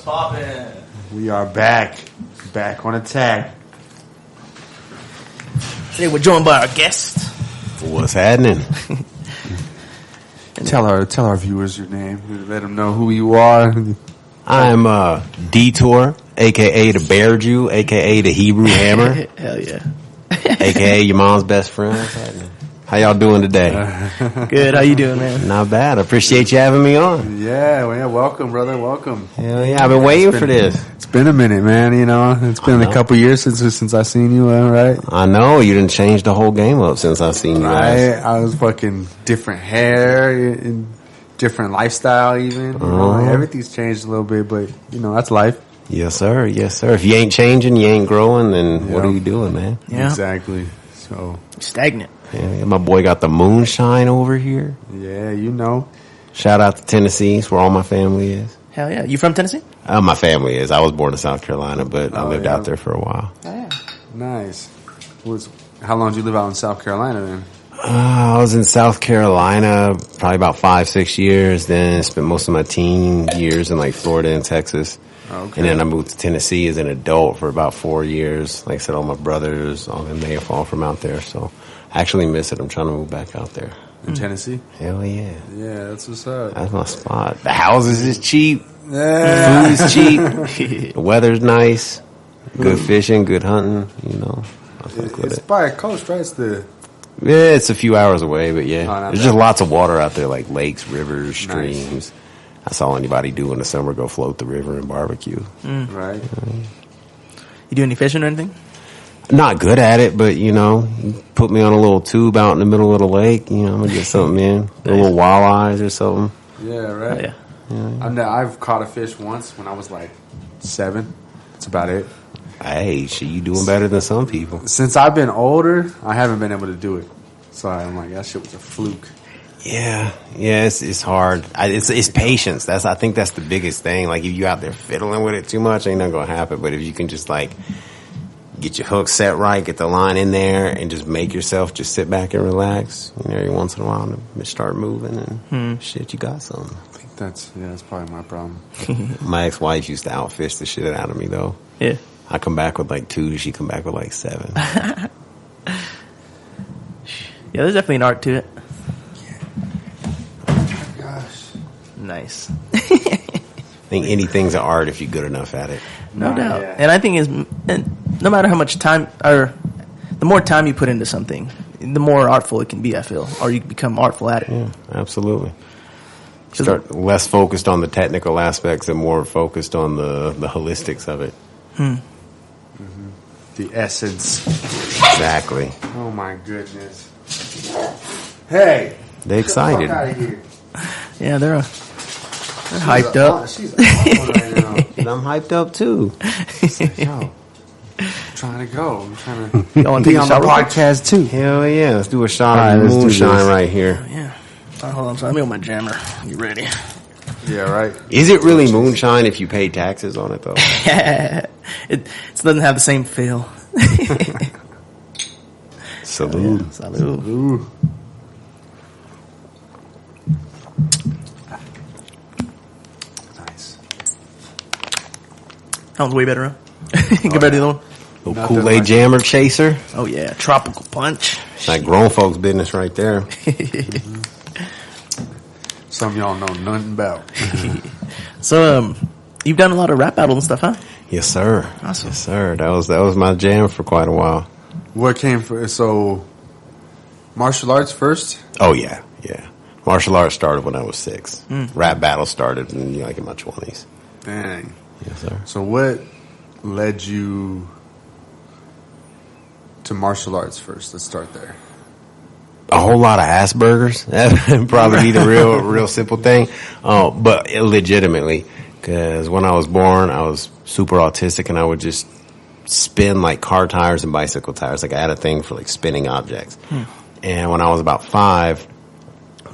poppin'? We are back on attack. Today we're joined by our guest. What's happening? Tell our viewers your name. Let them know who you are. I'm Detour, a.k.a. the Bear Jew, a.k.a. the Hebrew Hammer, Hell yeah. a.k.a. your mom's best friend. What's happening? How y'all doing today? Good. How you doing, man? Not bad. I appreciate you having me on. Yeah, welcome, brother. Welcome. Hell yeah, I've been waiting for this. It's been a minute, man. You know, it's been a couple years since I seen you, right? I know you didn't change the whole game up since I seen you guys. I was fucking different hair and different lifestyle, even. You know, everything's changed a little bit, but you know that's life. Yes, sir. Yes, sir. If you ain't changing, you ain't growing. Then what are you doing, man? Yeah. Exactly. So stagnant. Yeah, my boy got the moonshine over here. Yeah, you know. Shout out to Tennessee, it's where all my family is. Hell yeah. You from Tennessee? My family is. I was born in South Carolina, but I lived out there for a while. Oh, yeah. Nice. How long did you live out in South Carolina then? I was in South Carolina probably about 5-6 years. Then spent most of my teen years in like Florida and Texas. Okay. And then I moved to Tennessee as an adult for about 4 years. Like I said, all my brothers, all them, they all from out there. So I actually miss it. I'm trying to move back out there. In Tennessee? Hell yeah. Yeah, that's what's up. That's my spot. The houses is cheap. Yeah. Food is cheap. The weather's nice. Good fishing, good hunting, you know. I fuck with it's it. by a coast, right? It's a few hours away, but yeah. There's just lots of water out there, like lakes, rivers, streams. Nice. That's all anybody do in the summer, go float the river and barbecue. Right. You do any fishing or anything? Not good at it, but, you know, you put me on a little tube out in the middle of the lake, you know, I'm going to get something in. A little walleyes or something. Yeah, right. Oh, yeah. I've caught a fish once when I was like 7. That's about it. Hey, shit, you doing better than some people. Since I've been older, I haven't been able to do it. So I'm like, that shit was a fluke. Yeah, it's hard. It's patience. I think that's the biggest thing. Like, if you out there fiddling with it too much, ain't nothing going to happen. But if you can just, like, get your hook set right, get the line in there, and just make yourself just sit back and relax. You know, every once in a while, and start moving, and shit, you got something. I think that's probably my problem. My ex-wife used to outfish the shit out of me, though. Yeah. I come back with like 2, she come back with like 7. Yeah, there's definitely an art to it. Oh my gosh. Nice. I think anything's an art if you're good enough at it. No doubt. Yeah. And I think no matter how much time, or the more time you put into something, the more artful it can be, I feel. Or you become artful at it. Yeah, absolutely. Start less focused on the technical aspects and more focused on the holistics of it. The essence. Exactly. Oh my goodness. Hey. They excited. Get the fuck out of here. Yeah, they're hyped up. She's right now. And I'm hyped up too. Yo, I'm trying to go. I'm trying to be on the podcast too. Hell yeah. Let's do a shot of moonshine right here. Yeah. Hold on. So let me on my jammer. You ready? Yeah, right. Is it really moonshine if you pay taxes on it, though? It doesn't have the same feel. Salud. Yeah, salud. Ooh. Nice. That one's way better, huh? Compared to the other one. Little Kool-Aid jammer chaser. Oh, yeah. Tropical punch. It's like grown folks' business right there. Some of y'all know nothing about. So, you've done a lot of rap battles and stuff, huh? Yes, sir. Awesome. Yes, sir. That was my jam for quite a while. What came first? So, martial arts first? Oh, yeah. Martial arts started when I was 6. Rap battle started in my 20s. Dang. Yes, sir. So what led you to martial arts first? Let's start there. A whole lot of Asperger's. That would probably be the real simple thing. But legitimately, because when I was born, I was super autistic, and I would just spin like car tires and bicycle tires. Like I had a thing for like spinning objects. And when I was about 5,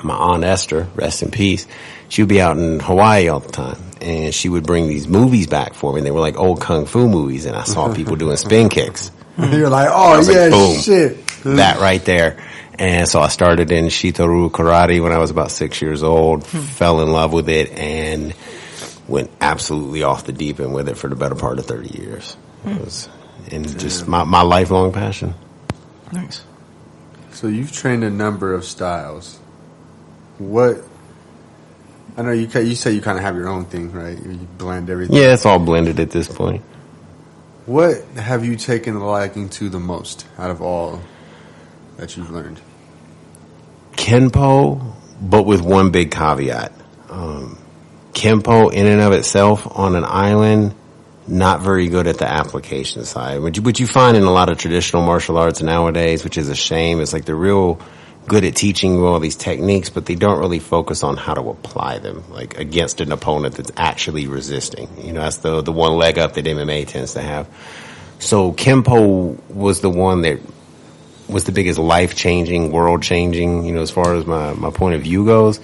my aunt Esther, rest in peace, she would be out in Hawaii all the time, and she would bring these movies back for me. And they were like old kung fu movies, and I saw people doing spin kicks. You're like, oh yeah, like, boom, shit, that right there. And so I started in Shito-ryu karate when I was about 6 years old, fell in love with it, and went absolutely off the deep end with it for the better part of 30 years. It was just my lifelong passion. Nice. So you've trained a number of styles. What? I know you say you kind of have your own thing, right? You blend everything. Yeah, it's all blended at this point. What have you taken a liking to the most out of all that you've learned? Kenpo, but with one big caveat. Kenpo in and of itself on an island, not very good at the application side. Which you find in a lot of traditional martial arts nowadays, which is a shame. It's like they're real good at teaching you all these techniques, but they don't really focus on how to apply them, like against an opponent that's actually resisting. You know, that's the one leg up that MMA tends to have. So Kenpo was the one that was the biggest life-changing, world-changing, you know, as far as my point of view goes.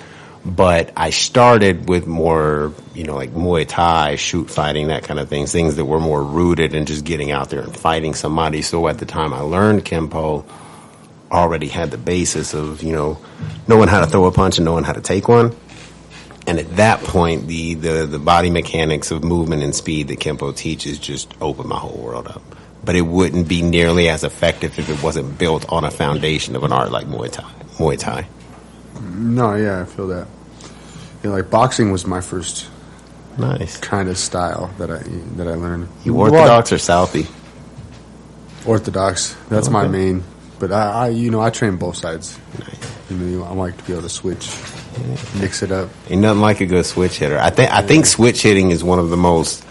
But I started with more, you know, like Muay Thai, shoot fighting, that kind of things that were more rooted in just getting out there and fighting somebody. So at the time I learned Kenpo, already had the basis of, you know, knowing how to throw a punch and knowing how to take one. And at that point, the body mechanics of movement and speed that Kenpo teaches just opened my whole world up. But it wouldn't be nearly as effective if it wasn't built on a foundation of an art like Muay Thai. No, yeah, I feel that. You know, like boxing was my first nice kind of style that I learned. You Orthodox or Southie? Orthodox. That's my main. But I train both sides. Nice. You know, I like to be able to switch, mix it up. Ain't nothing like a good switch hitter. I think switch hitting is one of the most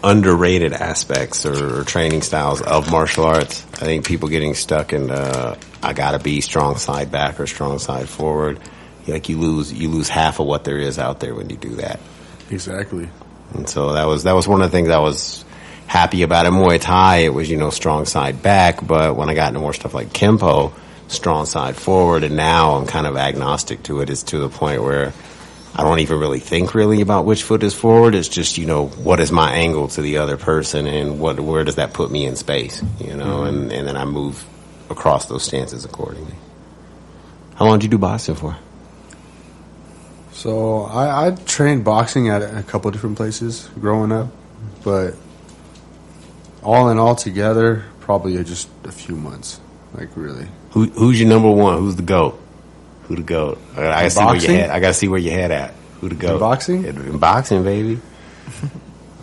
underrated aspects or training styles of martial arts. I think people getting stuck in I gotta be strong side back or strong side forward. Like you lose half of what there is out there when you do that. Exactly. And so that was one of the things I was happy about in Muay Thai. It was, you know, strong side back, but when I got into more stuff like Kenpo, strong side forward, and now I'm kind of agnostic to it. It's to the point where I don't even really think about which foot is forward. It's just, you know, what is my angle to the other person and where does that put me in space, you know, and then I move across those stances accordingly. How long did you do boxing for? So I trained boxing at a couple of different places growing up, but all in all together, probably just a few months, like really. Who's your number one? Who's the GOAT? Who the GOAT? I gotta see where your head at. Who the GOAT? In boxing? In boxing, baby.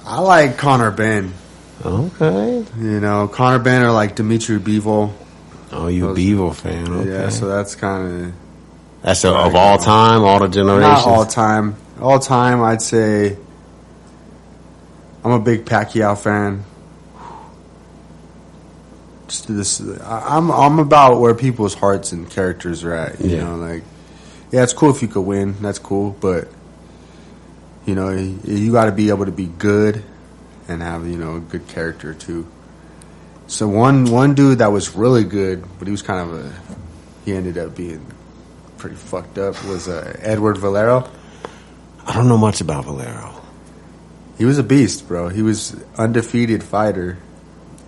I like Conor Benn. Okay. You know, Conor Benn or like Dimitri Bivol. Oh, you a Bivol fan? Okay. Yeah, so that's kind of. That's of all time, all the generations. Not all time. All time, I'd say. I'm a big Pacquiao fan. I'm about where people's hearts and characters are at. You know, like, yeah, it's cool if you could win. That's cool, but you know, you got to be able to be good and have, you know, a good character too. So one dude that was really good, but he was kind of he ended up being pretty fucked up, was Edward Valero. I don't know much about Valero. He was a beast, bro. He was undefeated fighter,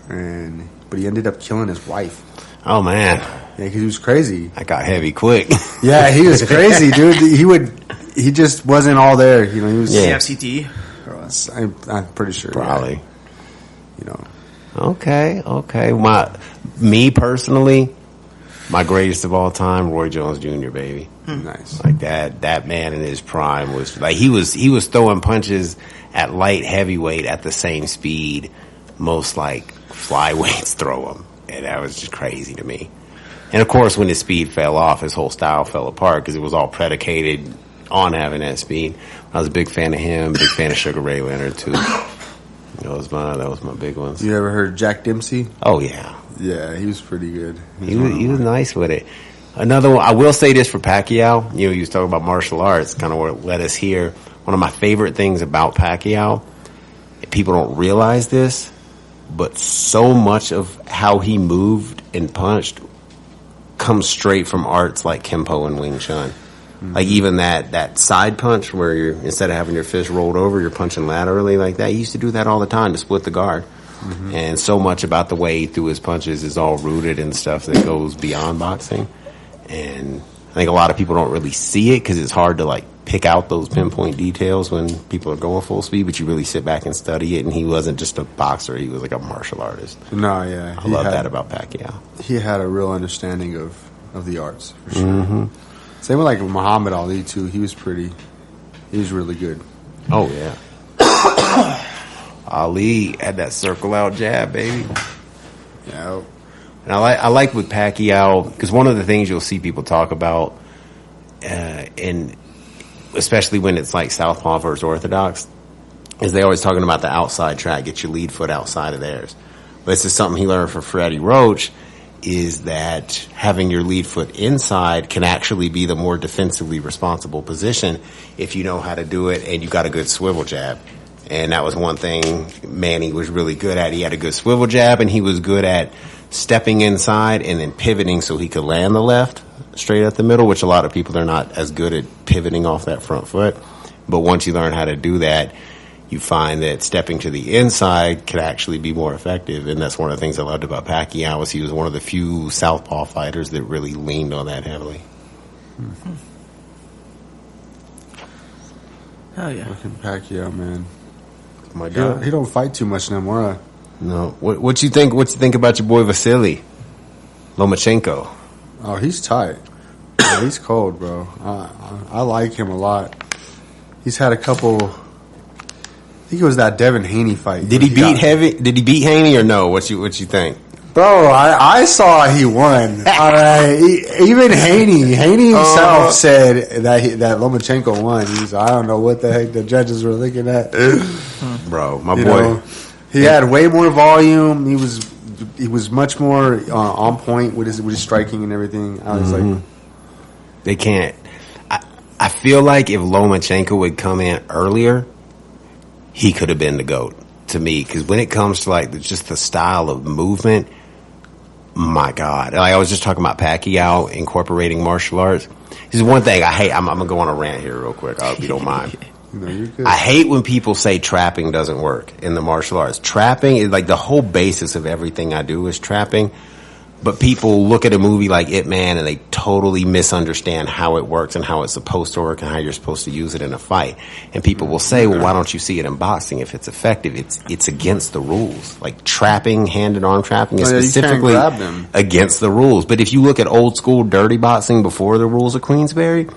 but he ended up killing his wife. Oh man, yeah, 'cause he was crazy. I got heavy quick. Yeah, he was crazy, dude. He just wasn't all there. You know, he was. Yeah, CTE. I'm pretty sure. Probably. Yeah. You know. Okay. Me personally, my greatest of all time, Roy Jones Jr., baby. Nice. Like that man in his prime was like he was throwing punches at light heavyweight at the same speed most like flyweights throw them, and that was just crazy to me. And of course, when his speed fell off, his whole style fell apart because it was all predicated on having that speed. I was a big fan of him, big fan of Sugar Ray Leonard too. That was my big ones. You ever heard Jack Dempsey? Oh yeah. Yeah, he was pretty good. He was nice with it. Another one, I will say this for Pacquiao. You know, you was talking about martial arts, kind of what led us here. One of my favorite things about Pacquiao, people don't realize this, but so much of how he moved and punched comes straight from arts like Kenpo and Wing Chun. Mm-hmm. Like even that side punch where you're, instead of having your fist rolled over, you're punching laterally like that. He used to do that all the time to split the guard. Mm-hmm. And so much about the way he threw his punches is all rooted in stuff that goes beyond boxing. And I think a lot of people don't really see it because it's hard to like pick out those pinpoint details when people are going full speed, but you really sit back and study it. And he wasn't just a boxer; he was like a martial artist. No, yeah, I love that about Pacquiao. He had a real understanding of the arts for sure. Mm-hmm. Same with like Muhammad Ali too. He was really good. Oh yeah. Ali had that circle out jab, baby. Yeah. And I like with Pacquiao, because one of the things you'll see people talk about, and especially when it's like Southpaw versus Orthodox, is they always talking about the outside track, get your lead foot outside of theirs. But this is something he learned from Freddie Roach, is that having your lead foot inside can actually be the more defensively responsible position if you know how to do it and you got a good swivel jab. And that was one thing Manny was really good at. He had a good swivel jab, and he was good at stepping inside and then pivoting so he could land the left straight at the middle, which a lot of people are not as good at pivoting off that front foot. But once you learn how to do that, you find that stepping to the inside can actually be more effective. And that's one of the things I loved about Pacquiao, was he was one of the few southpaw fighters that really leaned on that heavily. Mm-hmm. Hell yeah. Fucking Pacquiao, man. Oh my God. He don't fight too much no more. No. What you think? What you think about your boy Vasily Lomachenko? Oh, he's tight. Yeah, he's cold, bro. I like him a lot. He's had a couple. I think it was that Devin Haney fight. Did he beat Haney or no? What you think? Bro, I saw he won. All right, even Haney himself said that Lomachenko won. I don't know what the heck the judges were looking at. Bro, my boy, he had way more volume. He was much more on point with his striking and everything. I was like, they can't. I feel like if Lomachenko would come in earlier, he could have been the GOAT to me. Because when it comes to like just the style of movement, my God. Like I was just talking about Pacquiao incorporating martial arts. This is one thing I hate. I'm going to go on a rant here real quick. I hope you don't mind. No, you're good. I hate when people say trapping doesn't work in the martial arts. Trapping is like the whole basis of everything I do is trapping. But people look at a movie like Ip Man and they totally misunderstand how it works and how it's supposed to work and how you're supposed to use it in a fight. And people will say, well, why don't you see it in boxing if it's effective? It's against the rules. Like trapping, hand and arm trapping is specifically against the rules. But if you look at old school dirty boxing before the rules of Queensberry,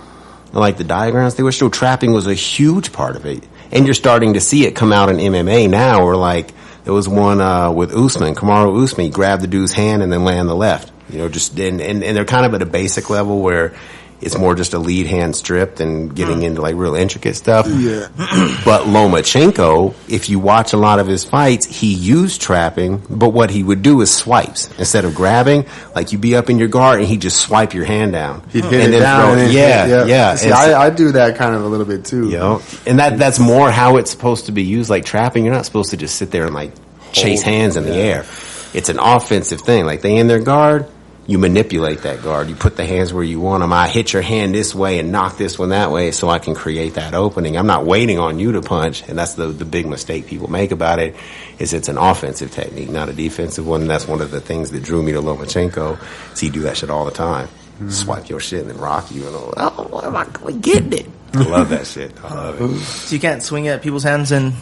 like the diagrams, they were still trapping was a huge part of it. And you're starting to see it come out in MMA now, where like, there was one with Usman, Kamaru Usman. He grabbed the dude's hand and then land the left. You know, just and they're kind of at a basic level where it's more just a lead hand strip than getting into like real intricate stuff. Yeah. But Lomachenko, if you watch a lot of his fights, he used trapping, but what he would do is swipes instead of grabbing. Like you be up in your guard and he'd just swipe your hand down. He'd hit it down. Yeah. See, I do that kind of a little bit too. You know, and that's more how it's supposed to be used. Like trapping, you're not supposed to just sit there and like chase hands in the air. It's an offensive thing. Like they in their guard, you manipulate that guard. You put the hands where you want them. I hit your hand this way and knock this one that way so I can create that opening. I'm not waiting on you to punch. And that's the big mistake people make about it, is it's an offensive technique, not a defensive one. And that's one of the things that drew me to Lomachenko. Is he do that shit all the time. Swipe your shit and then rock you and all. Oh, what am I getting it? I love that shit. I love it. So you can't swing at people's hands and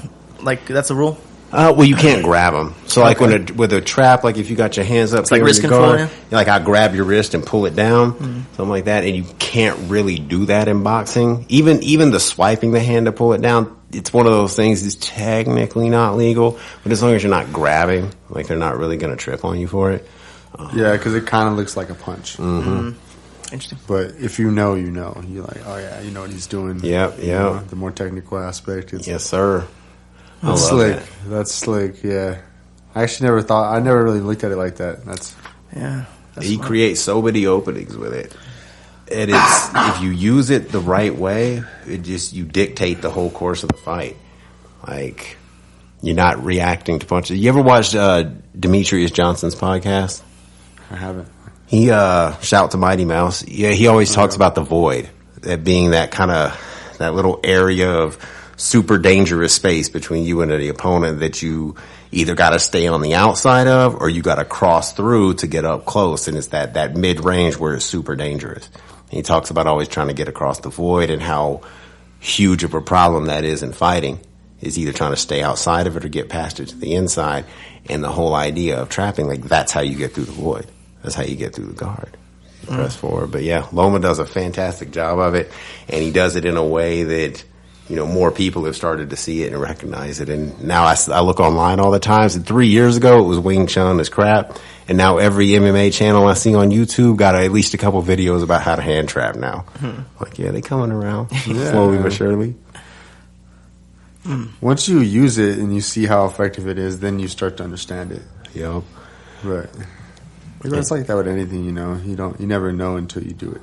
like that's a rule? Well, you can't grab them. So, like with a trap, like if you got your hands up, it's like wrist control. Yeah? Like I grab your wrist and pull it down, something like that, and you can't really do that in boxing. Even the swiping the hand to pull it down, it's one of those things that's technically not legal. But as long as you're not grabbing, like they're not really going to trip on you for it. Yeah, because it kind of looks like a punch. Interesting. But if you know, you know. You're like, oh yeah, you know what he's doing. Yep. You know, the more technical aspect. Yes, sir. That's slick. That's slick. Yeah, I never really looked at it like that. That's he creates so many openings with it. And it's if you use it the right way, you dictate the whole course of the fight. Like you're not reacting to punches. You ever watched Demetrius Johnson's podcast? I haven't. He shout to Mighty Mouse. Yeah, he always talks about the void, that being that little area of super dangerous space between you and the opponent that you either got to stay on the outside of or you got to cross through to get up close. And it's that mid range where it's super dangerous. And he talks about always trying to get across the void and how huge of a problem that is in fighting, is either trying to stay outside of it or get past it to the inside. And the whole idea of trapping, like, that's how you get through the void. That's how you get through the guard. Press forward. But yeah, Loma does a fantastic job of it, and he does it in a way that, you know, more people have started to see it and recognize it. And now I look online all the time. So 3 years ago, it was Wing Chun as crap. And now every MMA channel I see on YouTube got at least a couple videos about how to hand trap now. Like, yeah, they coming around slowly but surely. Once you use it and you see how effective it is, then you start to understand it. Yep. Right. It's like that with anything, you know. You never know until you do it.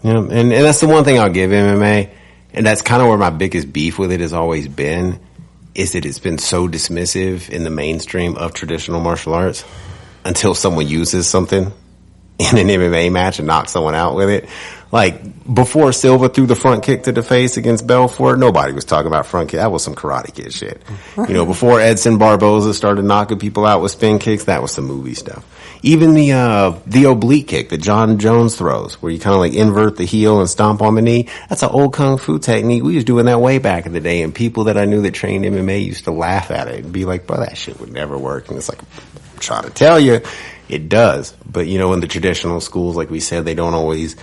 Yeah, and that's the one thing I'll give MMA, and that's kind of where my biggest beef with it has always been, is that it's been so dismissive in the mainstream of traditional martial arts until someone uses something in an MMA match and knocks someone out with it. Like, before Silva threw the front kick to the face against Belfort, nobody was talking about front kick. That was some Karate Kid shit. You know, before Edson Barboza started knocking people out with spin kicks, that was some movie stuff. Even the oblique kick that John Jones throws, where you kind of like invert the heel and stomp on the knee, that's an old kung fu technique. We was doing that way back in the day, and people that I knew that trained MMA used to laugh at it and be like, bro, that shit would never work. And it's like, I'm trying to tell you, it does. But, you know, in the traditional schools, like we said, they don't always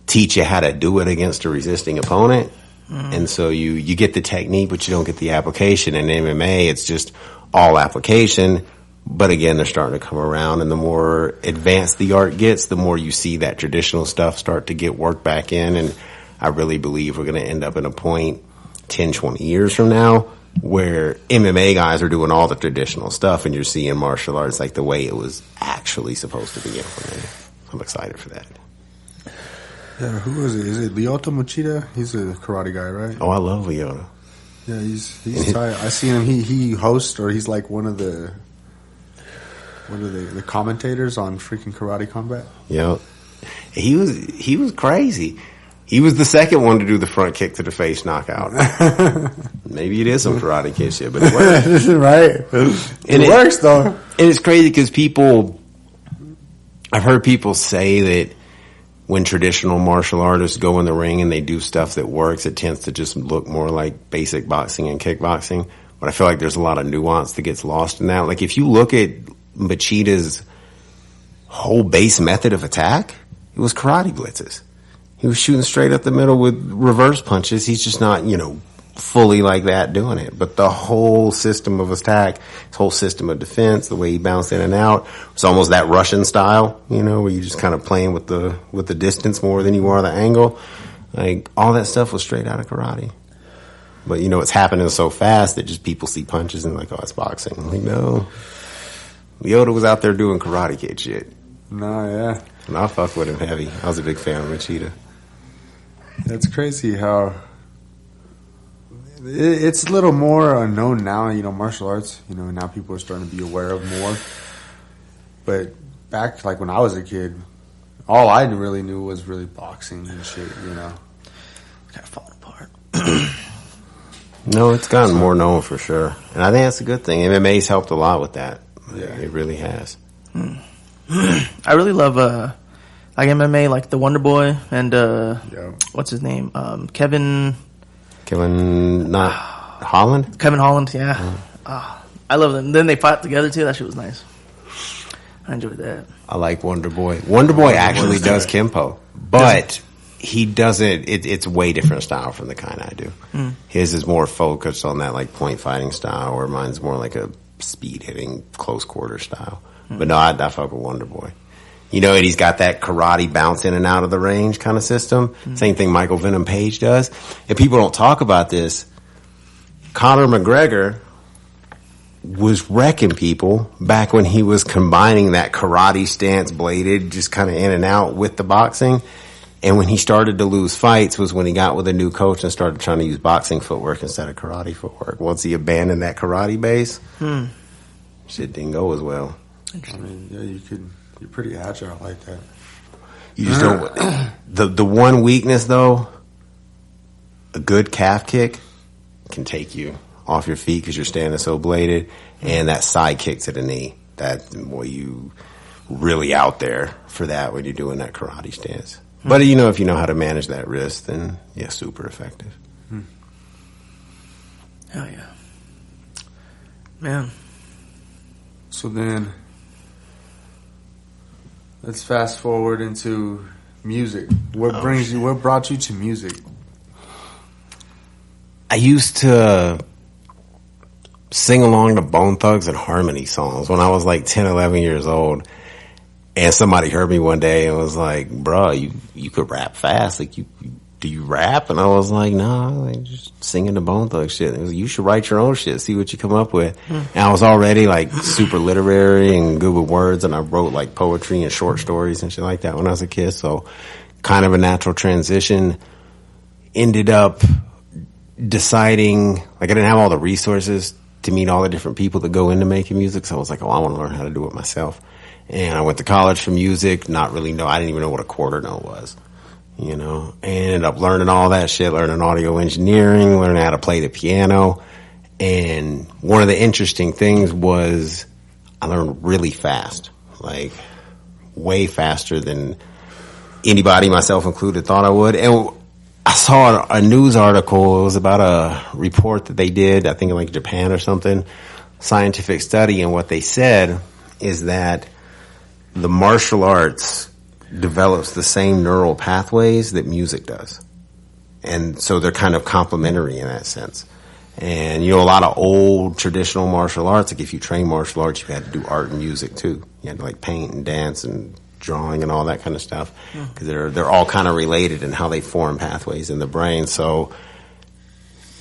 teach you how to do it against a resisting opponent. And so you get the technique, but you don't get the application. In MMA, it's just all application. But again, they're starting to come around, and the more advanced the art gets, the more you see that traditional stuff start to get worked back in. And I really believe we're going to end up in a point 10, 20 years from now where MMA guys are doing all the traditional stuff, and you're seeing martial arts like the way it was actually supposed to be implemented. I'm excited for that. Yeah, who is it? Is it Lyoto Machida? He's a karate guy, right? Oh, I love Lyoto. Yeah, he's tight. I seen him. He hosts, or he's like one of the commentators on freaking Karate Combat. Yep. He was crazy. He was the second one to do the front kick to the face knockout. Maybe it is some Karate Kid shit, but it works. Right. It works though. And it's crazy because I've heard people say that when traditional martial artists go in the ring and they do stuff that works, it tends to just look more like basic boxing and kickboxing. But I feel like there's a lot of nuance that gets lost in that. Like, if you look at Machida's whole base method of attack, it was karate blitzes. He was shooting straight up the middle with reverse punches. He's just not, you know, fully like that doing it. But the whole system of attack, his whole system of defense, the way he bounced in and out, it's almost that Russian style, you know, where you're just kind of playing with the distance more than you are the angle. Like, all that stuff was straight out of karate. But, you know, it's happening so fast that just people see punches and like, oh, it's boxing. I'm like, no. Lyoto was out there doing Karate Kid shit. No, yeah. And I fuck with him heavy. I was a big fan of Machida. That's crazy how it's a little more unknown now, you know, martial arts. You know, now people are starting to be aware of more. But back, like, when I was a kid, all I really knew was really boxing and shit, you know. Kind of falling apart. No, it's gotten more known for sure. And I think that's a good thing. MMA's helped a lot with that. Yeah. It really has. I really love like MMA, like the Wonder Boy and what's his name? Kevin Holland? Kevin Holland, yeah. I love them. Then they fought together too. That shit was nice. I enjoyed that. I like Wonder Boy. Wonder Boy actually does Kempo, but he doesn't. It's a way different style from the kind I do. His is more focused on that like point fighting style, where mine's more like a speed hitting close quarter style. But no, I fuck with Wonder Boy. You know, and he's got that karate bounce in and out of the range kind of system. Same thing Michael Venom Page does. And people don't talk about this. Conor McGregor was wrecking people back when he was combining that karate stance bladed, just kind of in and out with the boxing. And when he started to lose fights was when he got with a new coach and started trying to use boxing footwork instead of karate footwork. Once he abandoned that karate base, shit didn't go as well. I mean, yeah, you're pretty agile like that. You just don't. The one weakness though, a good calf kick can take you off your feet because you're standing so bladed, and that side kick to the knee. That, boy, you really out there for that when you're doing that karate stance. But you know, if you know how to manage that wrist, then yeah, super effective. Hell yeah. Man. So then, let's fast forward into music. What brought you to music? I used to sing along to Bone Thugs and Harmony songs when I was like 10, 11 years old. And somebody heard me one day and was like, bro, you could rap fast. Like, do you rap? And I was like, no, like just singing the Bone Thugs shit. It was, you should write your own shit, see what you come up with. And I was already like super literary and good with words, and I wrote like poetry and short stories and shit like that when I was a kid. So kind of a natural transition. Ended up deciding, like, I didn't have all the resources to meet all the different people that go into making music. So I was like, oh, I want to learn how to do it myself. And I went to college for music, I didn't even know what a quarter note was, you know, and ended up learning all that shit, learning audio engineering, learning how to play the piano. And one of the interesting things was I learned really fast, like way faster than anybody, myself included, thought I would. And I saw a news article. It was about a report that they did, I think in like Japan or something, scientific study. And what they said is that the martial arts develops the same neural pathways that music does. And so they're kind of complementary in that sense. And, you know, a lot of old traditional martial arts, like if you train martial arts, you had to do art and music too. You had to like paint and dance and drawing and all that kind of stuff. Because they're all kind of related in how they form pathways in the brain. So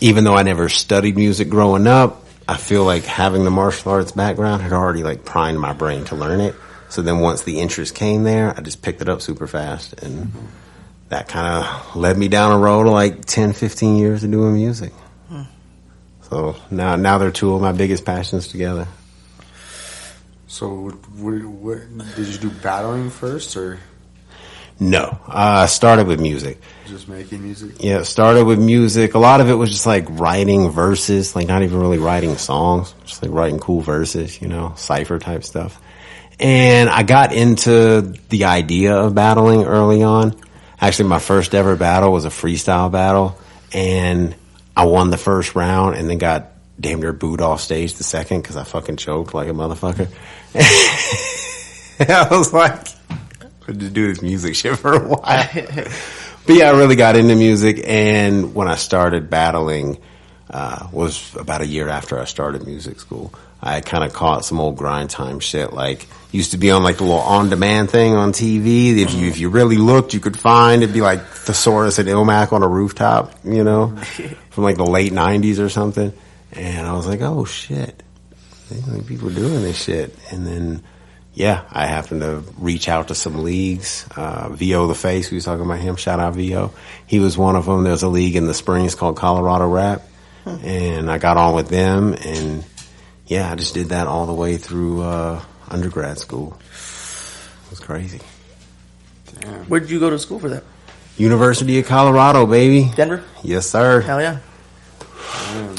even though I never studied music growing up, I feel like having the martial arts background had already like primed my brain to learn it. So then once the interest came there, I just picked it up super fast. And that kind of led me down a road of like 10, 15 years of doing music. So now they're two of my biggest passions together. So what did you do, battling first or? No, I started with music. Just making music? Yeah, started with music. A lot of it was just like writing verses, like not even really writing songs, just like writing cool verses, you know, cipher type stuff. And I got into the idea of battling early on. Actually, my first ever battle was a freestyle battle, and I won the first round and then got damn near booed off stage the second because I fucking choked like a motherfucker. I was like, I just do this music shit for a while. But yeah, I really got into music, and when I started battling, was about a year after I started music school. I kind of caught some old grind time shit, like used to be on like the little on-demand thing on TV. If you really looked, you could find it'd be like Thesaurus and Ilmac on a rooftop, you know, from like the late 90s or something. And I was like, oh shit, people are doing this shit. And then, yeah, I happened to reach out to some leagues. VO the Face, we was talking about him. Shout out VO. He was one of them. There's a league in the Springs called Colorado Rap, and I got on with them. And yeah, I just did that all the way through undergrad school. It was crazy. Damn. Where did you go to school for that? University of Colorado, baby. Denver? Yes, sir. Hell yeah. Damn.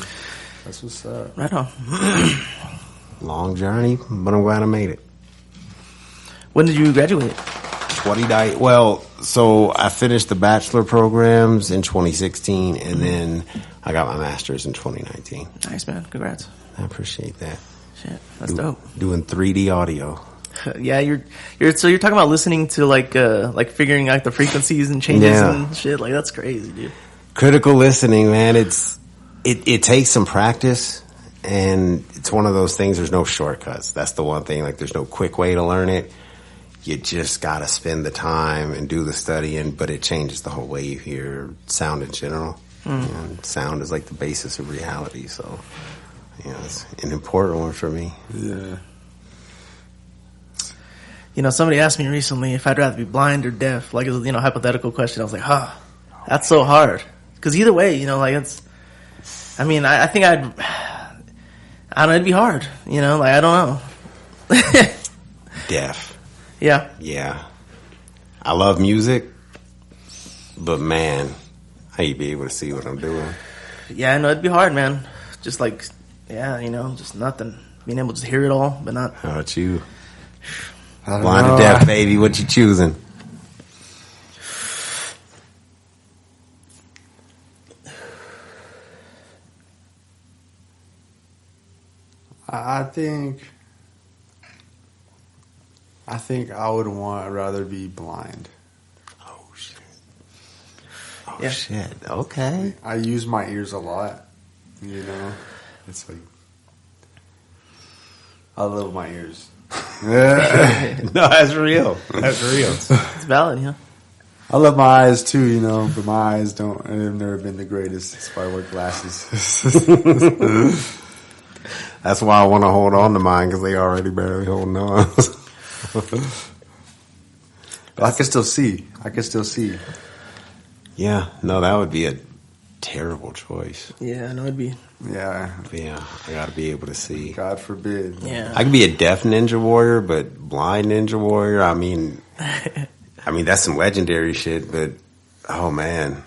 That's what's up. Right on. Long journey, but I'm glad I made it. When did you graduate? Well, so I finished the bachelor programs in 2016, and then I got my master's in 2019. Nice, man. Congrats. I appreciate that. Shit, that's dope. Doing 3D audio. Yeah, you're talking about listening to like figuring out the frequencies and changes and shit. Like that's crazy, dude. Critical listening, man. It takes some practice, and it's one of those things. There's no shortcuts. That's the one thing. Like there's no quick way to learn it. You just gotta spend the time and do the studying. But it changes the whole way you hear sound in general. And sound is like the basis of reality. So. Yeah, it's an important one for me. Yeah. You know, somebody asked me recently if I'd rather be blind or deaf. Like, it was, hypothetical question. I was like, that's so hard. Because either way, like it's, I mean, I think I don't know, it'd be hard. Like, I don't know. Deaf. Yeah. Yeah. I love music, but man, how you be able to see what I'm doing? Yeah, I know, it'd be hard, man. Just like, just nothing. Being able to hear it all, but not. How about you? Blind or deaf, baby, what you choosing? think I would rather be blind. Oh shit. Oh shit. Okay. I use my ears a lot. It's like I love my ears. No, that's real. That's real. It's valid, yeah. I love my eyes too, but my eyes have never been the greatest. That's why I wear glasses. That's why I want to hold on to mine, because they already barely holding on. But I can still see. Yeah, no, that would be a terrible choice. Yeah, I know it'd be. Yeah. Yeah, I got to be able to see. God forbid. Yeah. I could be a deaf ninja warrior, but blind ninja warrior, I mean, that's some legendary shit, but, oh man,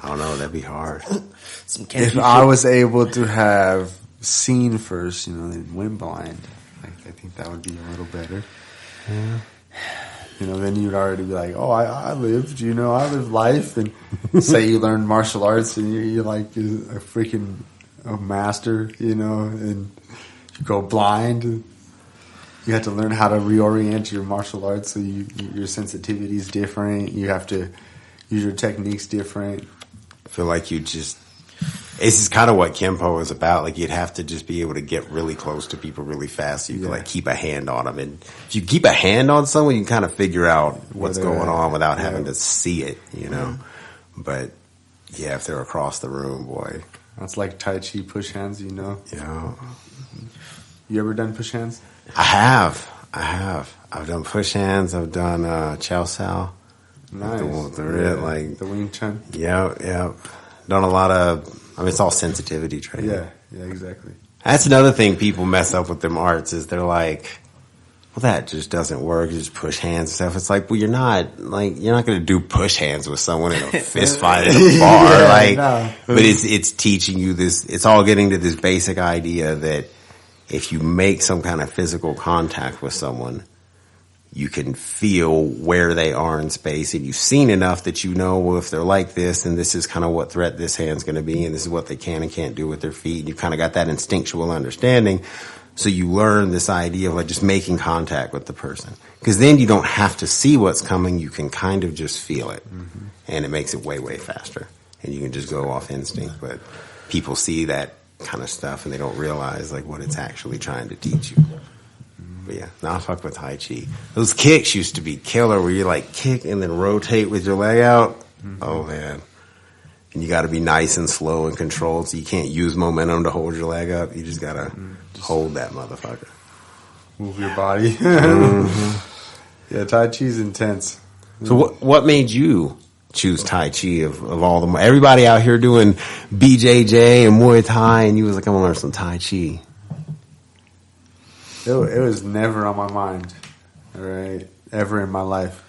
I don't know, that'd be hard. If I was able to have seen first, then went blind, I think that would be a little better. Yeah. Then you'd already be like, oh, I lived life, and say you learned martial arts and you're like a freaking master, and you go blind. You have to learn how to reorient your martial arts so your sensitivity is different. You have to use your techniques different. I feel like this is kind of what Kempo is about. Like, you'd have to just be able to get really close to people really fast so you can keep a hand on them. And if you keep a hand on someone, you can kind of figure out what's going on without having to see it, But yeah, if they're across the room, boy. That's like Tai Chi push hands, Yeah. You ever done push hands? I have. I've done push hands. I've done Chow Sao. Nice. The one with the red, like the Wing Chun. Yeah. Done a lot of. It's all sensitivity training. Yeah, exactly. That's another thing people mess up with them arts is they're like, well, that just doesn't work. You just push hands and stuff. It's like, well, you're not going to do push hands with someone in a fist fight at a bar. But it's teaching you this. It's all getting to this basic idea that if you make some kind of physical contact with someone, you can feel where they are in space, and you've seen enough that well, if they're like this, and this is kind of what threat this hand's going to be, and this is what they can and can't do with their feet. And you've kind of got that instinctual understanding. So you learn this idea of like just making contact with the person. Because then you don't have to see what's coming. You can kind of just feel it. Mm-hmm. And it makes it way, way faster. And you can just go off instinct. But people see that kind of stuff and they don't realize like what it's actually trying to teach you. But yeah, now I fuck with Tai Chi. Those kicks used to be killer where you like kick and then rotate with your leg out. Mm-hmm. Oh man. And you got to be nice and slow and controlled, so you can't use momentum to hold your leg up. You just got to hold that motherfucker. Move your body. Mm-hmm. Yeah, Tai Chi's intense. So what made you choose Tai Chi of all them? Everybody out here doing BJJ and Muay Thai, and you was like, I'm going to learn some Tai Chi. It was never on my mind, all right, ever in my life.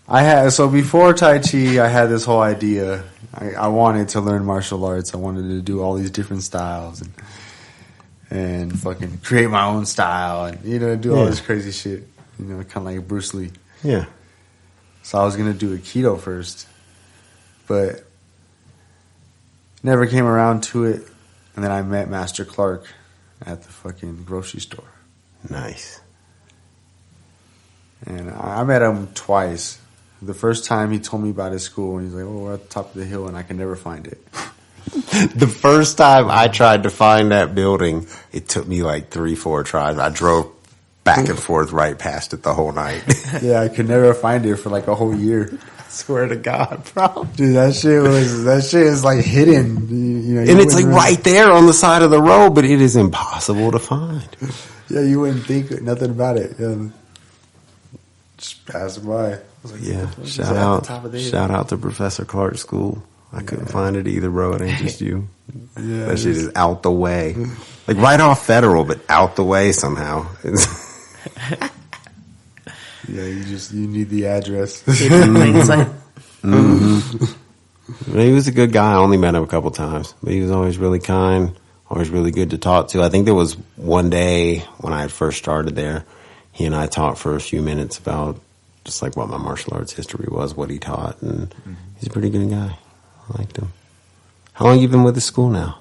So before Tai Chi, I had this whole idea. I wanted to learn martial arts. I wanted to do all these different styles and fucking create my own style and, do all this crazy shit, kind of like Bruce Lee. Yeah. So I was going to do Aikido first, but never came around to it. And then I met Master Clark at the fucking grocery store. Nice. And I met him twice. The first time he told me about his school, and he's like, "Oh, we're at the top of the hill, and I can never find it." The first time I tried to find that building, it took me like 3-4 tries. I drove back and forth right past it the whole night. Yeah, I could never find it for like a whole year. I swear to God, bro. Dude, that shit is like hidden. And it's like right there on the side of the road, but it is impossible to find. Yeah, you wouldn't think nothing about it. Yeah. Just pass by. I was like, yeah, shout out to Professor Clark's school. I couldn't find it either, bro. It ain't just you. Yeah, that shit is out the way. Like right off Federal, but out the way somehow. Yeah, you need the address. Mm-hmm. He was a good guy. I only met him a couple times, but he was always really kind, always really good to talk to. I think there was one day when I had first started there, he and I talked for a few minutes about just like what my martial arts history was, what he taught, and he's a pretty good guy. I liked him. How long you been with the school now?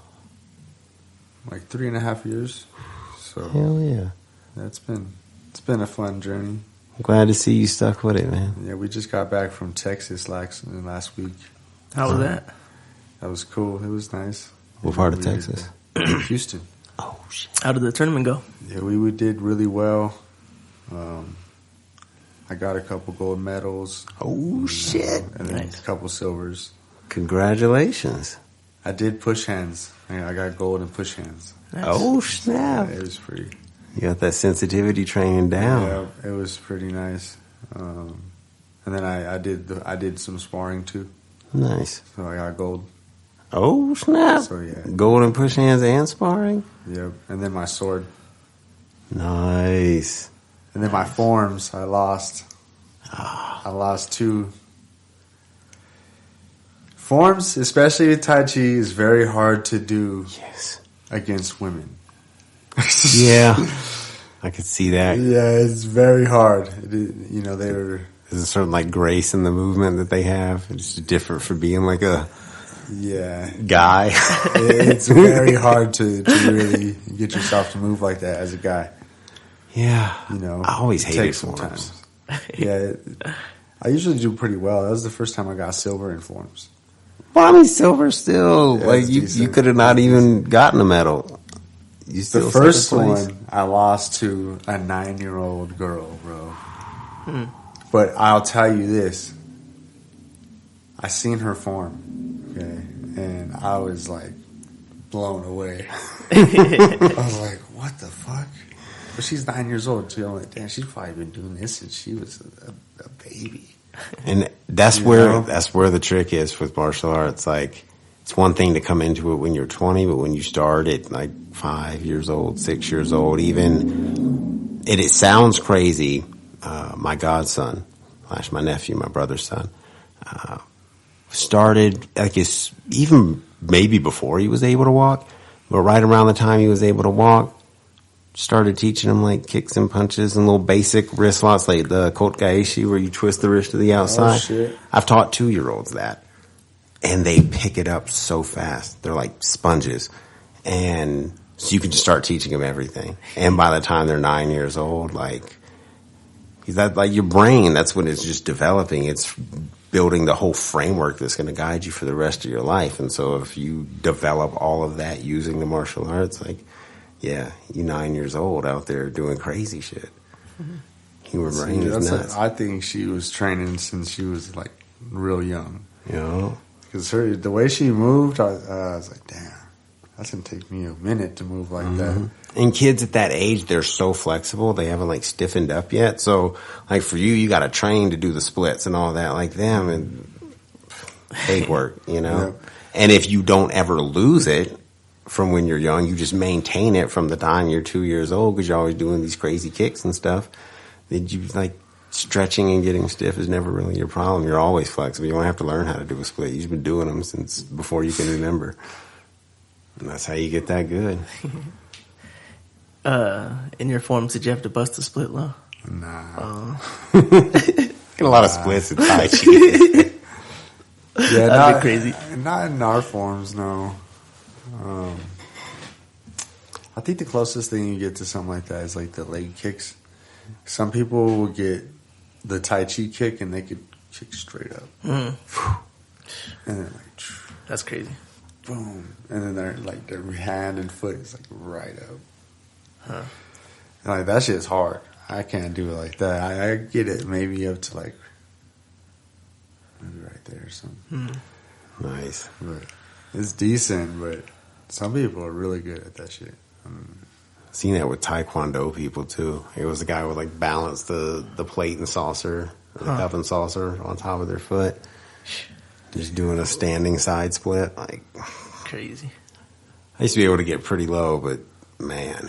like 3.5 years. So hell yeah. It's been a fun journey. I'm glad to see you stuck with it, man. Yeah, we just got back from Texas last week. How was that? That was cool. It was nice. What part of Texas? Houston. Oh shit. How did the tournament go? Yeah, we did really well. I got a couple gold medals. Oh shit. And then Nice. a couple silvers. Congratulations. I did push hands. I got gold in push hands. Nice. Oh snap. It was pretty. You got that sensitivity training down. Yeah, it was pretty nice. And then I did some sparring too. Nice. So I got gold. Oh snap. So yeah. Golden push hands and sparring. Yep. And then my sword. Nice. And then my forms, I lost. I lost 2. Forms, especially with Tai Chi, is very hard to do Yes. against women. Yeah. I could see that. Yeah, it's very hard. They were... There's a certain like grace in the movement that they have. It's different for being like a guy. It's very hard to really get yourself to move like that as a guy. Yeah. I always it hated takes some forms. time. Yeah, I usually do pretty well. That was the first time I got silver in forms. Well, I mean, silver still. Yeah, like it's you decent. could have not even gotten a medal. You still The first second place? one, I lost to a 9-year-old girl, bro. But I'll tell you this. I seen her form, okay? And I was, like, blown away. I was like, what the fuck? But she's 9 years old, too. I'm like, damn, she's probably been doing this since she was a baby. And that's where the trick is with martial arts. Like, it's one thing to come into it when you're 20, but when you start at like 5 years old, 6 years old, even it sounds crazy. My godson, / my nephew, my brother's son, started like even maybe before he was able to walk, but right around the time he was able to walk, started teaching him like kicks and punches and little basic wrist locks, like the Kote Gaeshi where you twist the wrist to the outside. Oh, shit. I've taught 2-year-olds that, and they pick it up so fast. They're like sponges, and so you can just start teaching them everything. And by the time they're 9 years old, like your brain, that's when it's just developing. It's building the whole framework that's going to guide you for the rest of your life. And so if you develop all of that using the martial arts, like, yeah, you're 9 years old out there doing crazy shit. Human brain is nuts. I think she was training since she was like real young. You know? Because the way she moved, I was like, damn, that's going to take me a minute to move like that. And kids at that age, they're so flexible. They haven't like stiffened up yet. So like for you got to train to do the splits and all that like them, and they work, Yep. And if you don't ever lose it from when you're young, you just maintain it from the time you're 2 years old because you're always doing these crazy kicks and stuff. Then you like stretching and getting stiff is never really your problem. You're always flexible. You don't have to learn how to do a split. You've been doing them since before you can remember. And that's how you get that good. In your forms, did you have to bust a split low? Nah. Get a lot of splits in Tai Chi. Yeah, That'd be crazy. Not in our forms, no. I think the closest thing you get to something like that is like the leg kicks. Some people will get the Tai Chi kick and they could kick straight up. And then like, That's crazy. boom. And then their hand and foot is like right up. Huh. And like that shit's hard. I can't do it like that. I get it maybe up to like maybe right there or something. Nice. But it's decent, but some people are really good at that shit. Seen that with Taekwondo people too. It was a guy would like balance the plate and saucer, or the cup and saucer on top of their foot. Just doing a standing side split. Like Crazy. I used to be able to get pretty low, but man,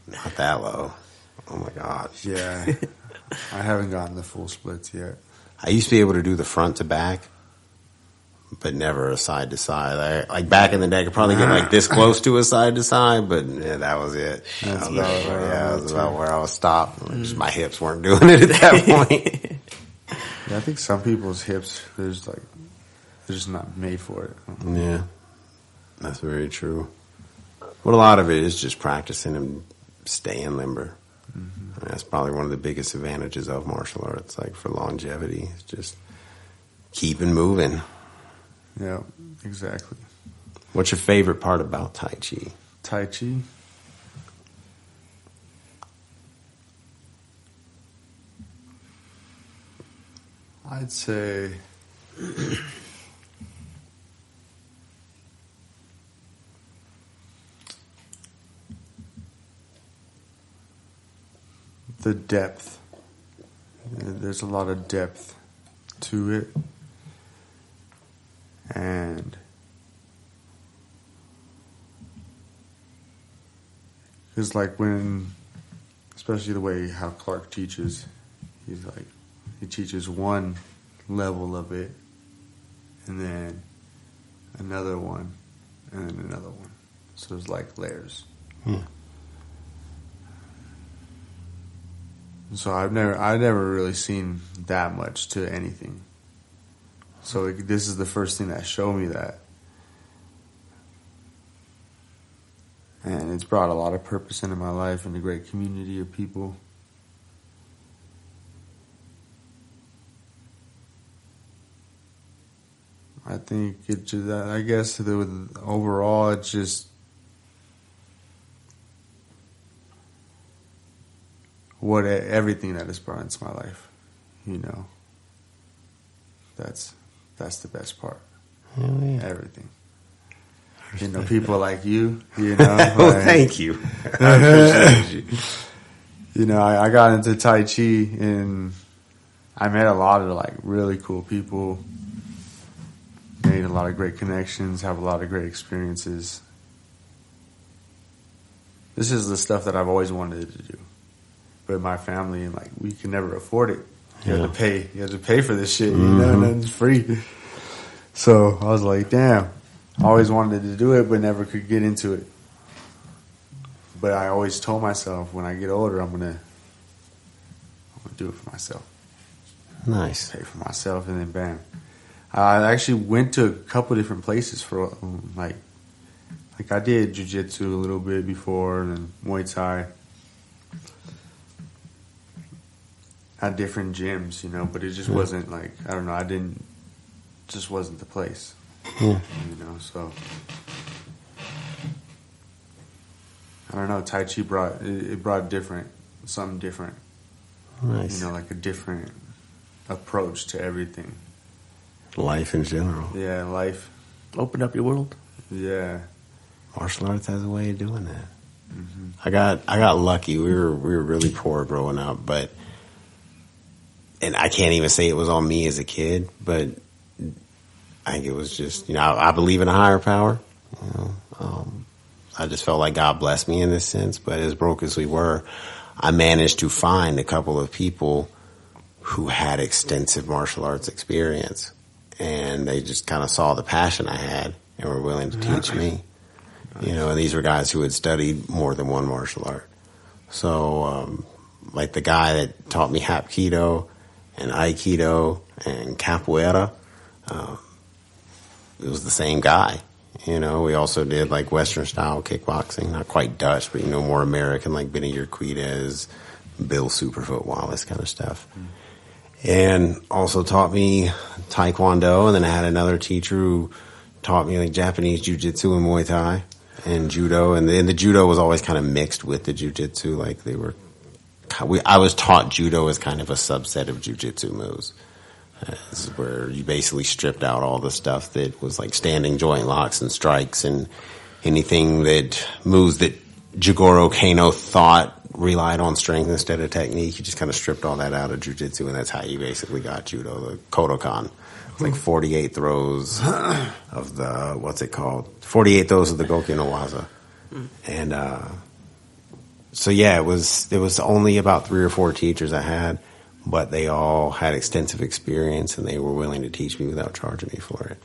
not that low. Oh my God. Yeah. I haven't gotten the full splits yet. I used to be able to do the front to back, but never a side to side. Like back in the day, I could probably get like this close to a side to side, but yeah, that was it. That's That was about where I was stopped. Just my hips weren't doing it at that point. Yeah, I think some people's hips, they're just not made for it. Yeah, that's very true. Well, a lot of it is just practicing and staying limber. Mm-hmm. That's probably one of the biggest advantages of martial arts, like for longevity. It's just keeping moving. Yeah, exactly. What's your favorite part about Tai Chi? Tai Chi? I'd say the depth. There's a lot of depth to it. And because like when, especially the way how Clark teaches, he's like, he teaches one level of it, and then another one, and then another one. So it's like layers. So I've never really seen that much to anything. So this is the first thing that showed me that. And it's brought a lot of purpose into my life and a great community of people. I think it just, I guess overall it's just everything that it's brought into my life, you know. That's the best part. Oh, yeah. Everything. You know, people like you know. Like, well, thank you. I appreciate you. You know, I got into Tai Chi and I met a lot of like really cool people, made a lot of great connections, have a lot of great experiences. This is the stuff that I've always wanted to do. But my family and like we can never afford it. You have to pay. You have to pay for this shit. You know, nothing's free. So I was like, damn. I always wanted to do it, but never could get into it. But I always told myself, when I get older, I'm gonna do it for myself. Nice. Pay for myself, and then bam. I actually went to a couple different places for like I did jiu-jitsu a little bit before, and Muay Thai. At different gyms, you know, but it just wasn't like, I don't know, just wasn't the place. You know, so I don't know, Tai Chi brought something different. Nice. You know, like a different approach to everything. Life in general. Yeah, life. Open up your world. Yeah. Martial arts has a way of doing that. Mm-hmm. I got lucky. We were really poor growing up, and I can't even say it was on me as a kid, but I think it was just, you know, I believe in a higher power. You know, I just felt like God blessed me in this sense, but as broke as we were, I managed to find a couple of people who had extensive martial arts experience, and they just kind of saw the passion I had and were willing to teach me. You know, and these were guys who had studied more than one martial art. So, like the guy that taught me Hapkido and Aikido and Capoeira, it was the same guy. You know, we also did like Western style kickboxing, not quite Dutch, but, you know, more American, like Benny Urquidez, Bill Superfoot Wallace kind of stuff. And also taught me Taekwondo, and then I had another teacher who taught me like Japanese Jiu-Jitsu and Muay Thai and Judo, and the Judo was always kind of mixed with the Jiu-Jitsu, like they were, I was taught Judo as kind of a subset of Jiu-Jitsu moves. This is where you basically stripped out all the stuff that was like standing joint locks and strikes and anything that moves that Jigoro Kano thought relied on strength instead of technique. You just kind of stripped all that out of Jiu-Jitsu, and that's how you basically got Judo, the Kodokan. It's like 48 throws of the, what's it called? 48 throws of the Goki no Waza. And so yeah, it was only about 3 or 4 teachers I had, but they all had extensive experience, and they were willing to teach me without charging me for it.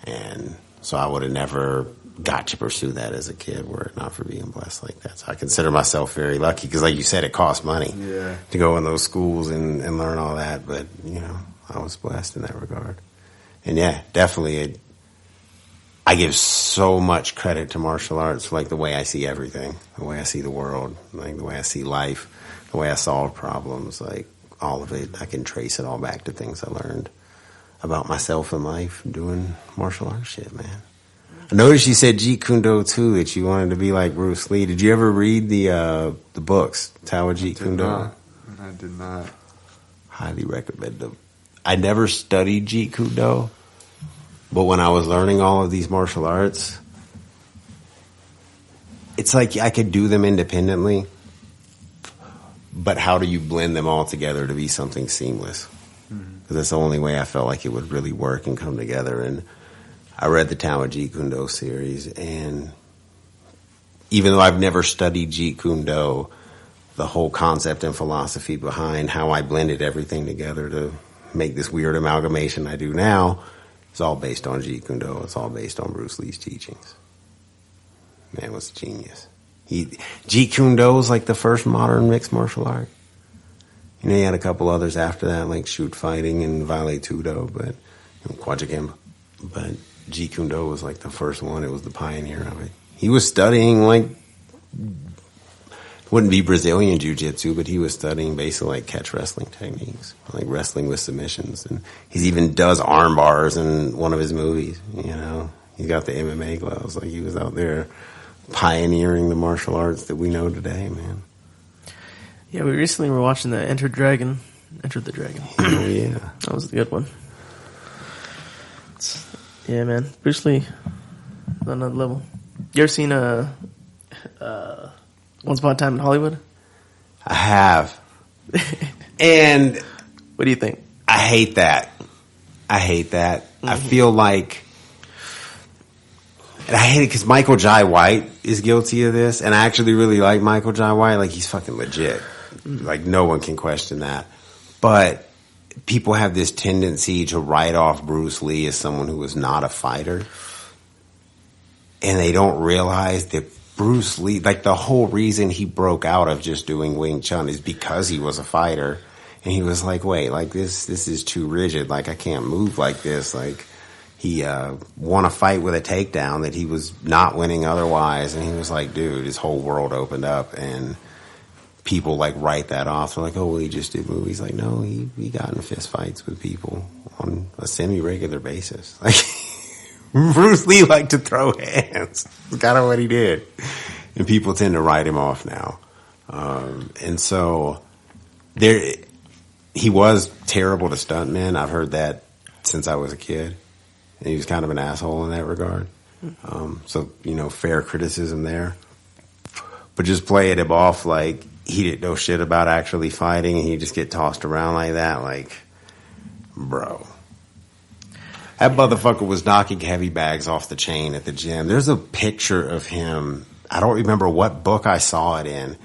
And so I would have never got to pursue that as a kid were it not for being blessed like that. So I consider myself very lucky because, like you said, it costs money to go in those schools and learn all that. But, you know, I was blessed in that regard. And yeah, definitely I give so much credit to martial arts, like the way I see everything, the way I see the world, like the way I see life, the way I solve problems, like all of it. I can trace it all back to things I learned about myself and life doing martial arts shit, man. I noticed you said Jeet Kune Do too, that you wanted to be like Bruce Lee. Did you ever read the books, Tao Jeet Kune Do? I did not. Highly recommend them. I never studied Jeet Kune Do, but when I was learning all of these martial arts, it's like I could do them independently, but how do you blend them all together to be something seamless? Because that's the only way I felt like it would really work and come together. And I read the Tao Jeet Kune Do series, and even though I've never studied Jeet Kune Do, the whole concept and philosophy behind how I blended everything together to make this weird amalgamation I do now, it's all based on Jeet Kune Do. It's all based on Bruce Lee's teachings. Man was a genius. Jeet Kune Do was like the first modern mixed martial art. You know, he had a couple others after that, like shoot fighting and Vale Tudo, but Kwajagimba. But Jeet Kune Do was like the first one. It was the pioneer of it. He was studying like, wouldn't be Brazilian jiu-jitsu, but he was studying basically like catch wrestling techniques, like wrestling with submissions. And he even does arm bars in one of his movies, you know. He got the MMA gloves. Like he was out there pioneering the martial arts that we know today, man. Yeah, we recently were watching the Enter the Dragon. Oh, yeah. That was a good one. Yeah, man. Bruce Lee on another level. You ever seen Once Upon a Time in Hollywood? I have. And what do you think? I hate that. Mm-hmm. I feel like, and I hate it because Michael Jai White is guilty of this, and I actually really like Michael Jai White. Like, he's fucking legit. Like, no one can question that. But people have this tendency to write off Bruce Lee as someone who was not a fighter. And they don't realize that Bruce Lee, like the whole reason he broke out of just doing Wing Chun is because he was a fighter. And he was like, wait, like this is too rigid. Like, I can't move like this. Like, he won a fight with a takedown that he was not winning otherwise. And he was like, dude, his whole world opened up. And people like write that off. They're like, oh, well, he just did movies. Like, no, he got in fist fights with people on a semi-regular basis. Like, Bruce Lee liked to throw hands. That's kind of what he did. And people tend to write him off now. And so he was terrible to stuntmen. I've heard that since I was a kid. And he was kind of an asshole in that regard. So, you know, fair criticism there. But just playing him off like he didn't know shit about actually fighting and he just get tossed around like that, like, bro. That motherfucker was knocking heavy bags off the chain at the gym. There's a picture of him. I don't remember what book I saw it in,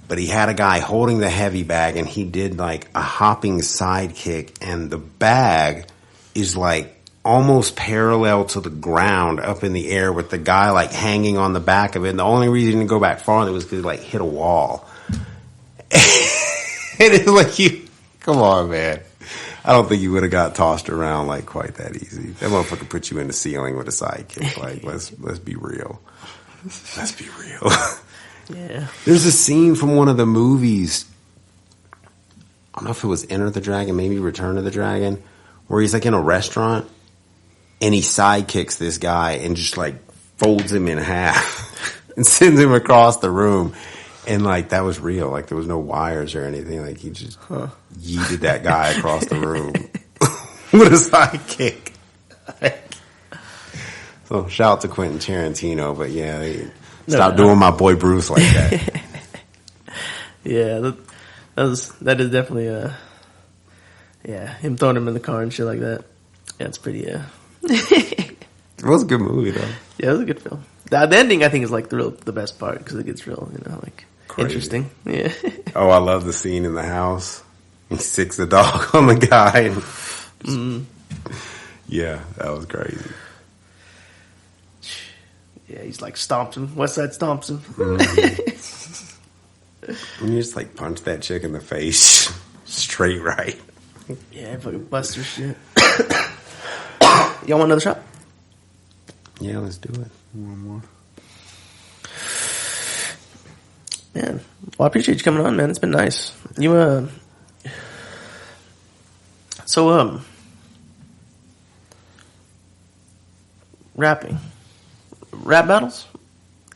but he had a guy holding the heavy bag and he did like a hopping side kick and the bag is like almost parallel to the ground up in the air with the guy like hanging on the back of it. And the only reason he didn't go back farther was because he like hit a wall. And it's like, come on, man. I don't think you would have got tossed around like quite that easy. That motherfucker put you in the ceiling with a sidekick. Like, let's be real. Let's be real. Yeah. There's a scene from one of the movies. I don't know if it was Enter the Dragon, maybe Return of the Dragon, where he's like in a restaurant and he sidekicks this guy and just like folds him in half and sends him across the room. And like that was real. Like there was no wires or anything. Like he just yeeted that guy across the room with a sidekick. So shout out to Quentin Tarantino, but yeah, stop doing my boy Bruce like that. Yeah, that is definitely him throwing him in the car and shit like that. Yeah, it's pretty It was a good movie though. Yeah, it was a good film. The ending I think is like the best part because it gets real, you know, like crazy. Interesting. Yeah. Oh, I love the scene in the house. He sicks the dog on the guy. And yeah, that was crazy. Yeah, he's like stomps him. West Side stomps him. And you just like punch that chick in the face straight right. Yeah, fucking buster shit. Y'all want another shot? Yeah, let's do it. One more. Man, well, I appreciate you coming on, man. It's been nice. You, rapping. Rap battles?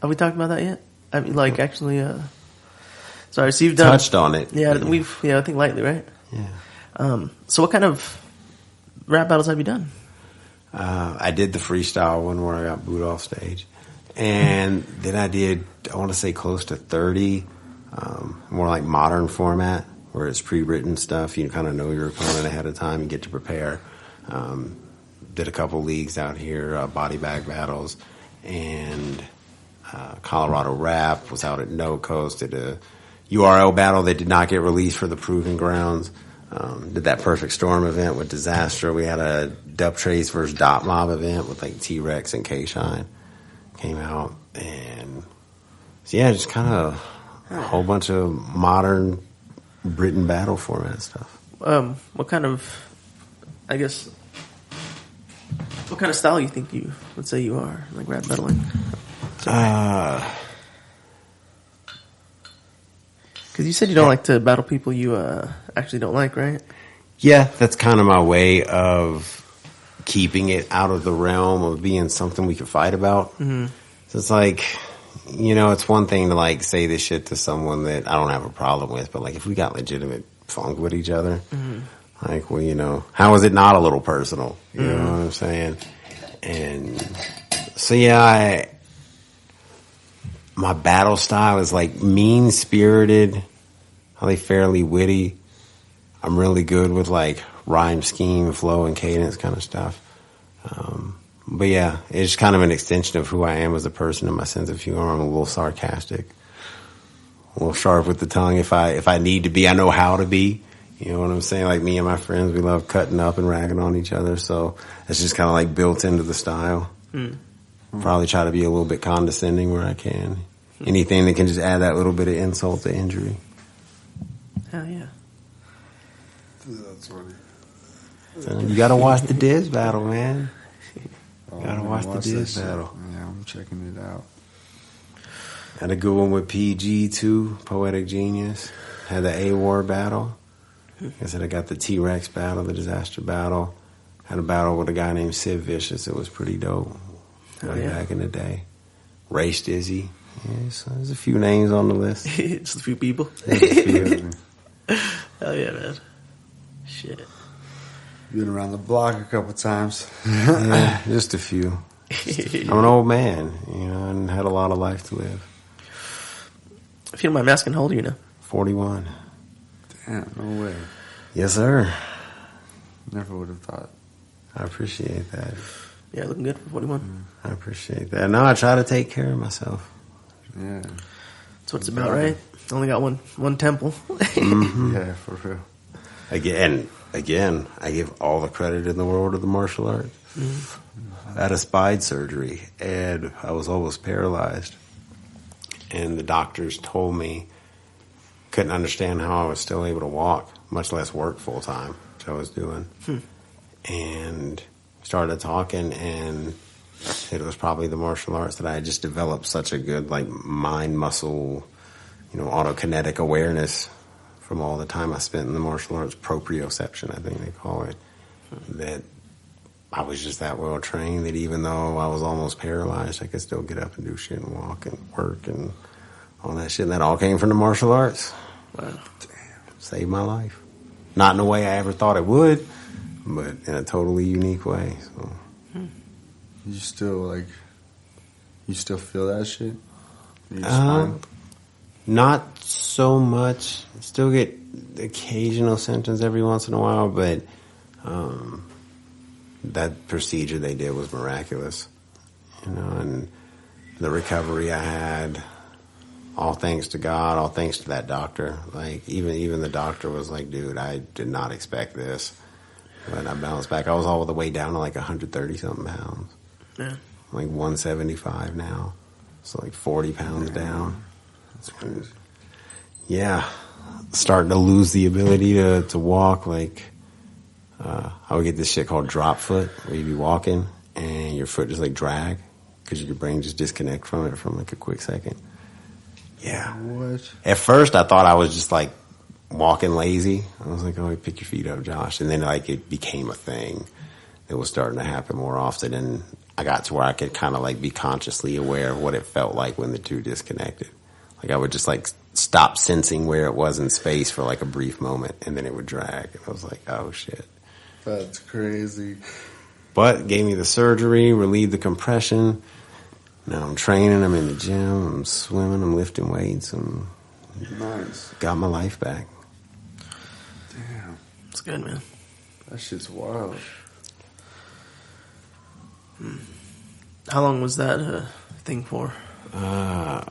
Have we talked about that yet? I mean, like, actually, sorry, so you've done... Touched on it. Yeah, I think lightly, right? Yeah. So what kind of rap battles have you done? I did the freestyle one where I got booed off stage. And then I did, I want to say close to 30, more like modern format, where it's pre-written stuff. You kind of know your opponent ahead of time and get to prepare. Did a couple leagues out here, body bag battles, and Colorado Rap was out at No Coast. Did a URL battle that did not get released for the Proving Grounds. Did that Perfect Storm event with Disaster. We had a Dub Trace versus Dot Mob event with like T-Rex and K-Shine. Came out, and so yeah, just kind of a whole bunch of modern written battle format stuff. What kind of, I guess, what kind of style you think you would say you are, like rap battling? Because you said you don't like to battle people you actually don't like, right? Yeah, that's kind of my way of keeping it out of the realm of being something we could fight about. Mm-hmm. So it's like, you know, it's one thing to like say this shit to someone that I don't have a problem with, but like if we got legitimate funk with each other, like, well, you know, how is it not a little personal? You know what I'm saying? And so yeah, my battle style is like mean spirited, probably fairly witty. I'm really good with like rhyme scheme, flow, and cadence kind of stuff. But yeah, it's kind of an extension of who I am as a person and my sense of humor. I'm a little sarcastic, a little sharp with the tongue if I need to be. I know how to be. You know what I'm saying? Like me and my friends, we love cutting up and ragging on each other. So it's just kind of like built into the style. Probably try to be a little bit condescending where I can. Anything that can just add that little bit of insult to injury. Hell yeah. That's funny. So you gotta watch the Diz battle, man. Gotta watch the Diz that battle. Yeah, I'm checking it out. Had a good one with PG too, Poetic Genius. Had the A-War battle. I said I got the T-Rex battle, the Disaster battle. Had a battle with a guy named Sid Vicious. It was pretty dope. Way back in the day. Race Dizzy. Yeah, so there's a few names on the list. Just a few people. There's a few of them. Hell yeah, man. Shit. Been around the block a couple times. Yeah, just a few. I'm an old man, you know, and had a lot of life to live. If you don't mind me asking, how old are you now? 41. Damn, no way. Yes, sir. Never would have thought. I appreciate that. Yeah, looking good for 41. I appreciate that. No, I try to take care of myself. Yeah. That's what it's about, right? Only got one temple. Yeah, for real. Again, I give all the credit in the world to the martial arts. I had a spine surgery, and I was almost paralyzed. And the doctors told me, couldn't understand how I was still able to walk, much less work full time, which I was doing. And started talking, and it was probably the martial arts that I had just developed such a good, like, mind muscle, you know, autokinetic awareness from all the time I spent in the martial arts, proprioception, I think they call it, that I was just that well trained that even though I was almost paralyzed, I could still get up and do shit and walk and work and all that shit. And that all came from the martial arts. Wow. Damn. Saved my life. Not in a way I ever thought it would, but in a totally unique way. So. You still feel that shit? In your spine? Not so much. Still get occasional symptoms every once in a while, but that procedure they did was miraculous. You know, and the recovery I had, all thanks to God, all thanks to that doctor. Like, even the doctor was like, dude, I did not expect this. But I bounced back. I was all the way down to like 130-something pounds. Yeah. Like 175 now. So like 40 pounds down. That's crazy. Yeah. Starting to lose the ability to walk. Like, I would get this shit called drop foot, where you'd be walking and your foot just like drag. because your brain just disconnect from it from like a quick second. Yeah. What? At first, I thought I was just like walking lazy. I was like, "Oh, pick your feet up, Josh," and then like it became a thing. It was starting to happen more often, and I got to where I could kind of like be consciously aware of what it felt like when the two disconnected. Like I would just like stop sensing where it was in space for like a brief moment, and then it would drag. And I was like, "Oh shit." That's crazy. But gave me the surgery, relieved the compression. Now I'm training, I'm in the gym, I'm swimming, I'm lifting weights, and nice. Got my life back. Damn. It's good, man. That shit's wild. How long was that thing for? I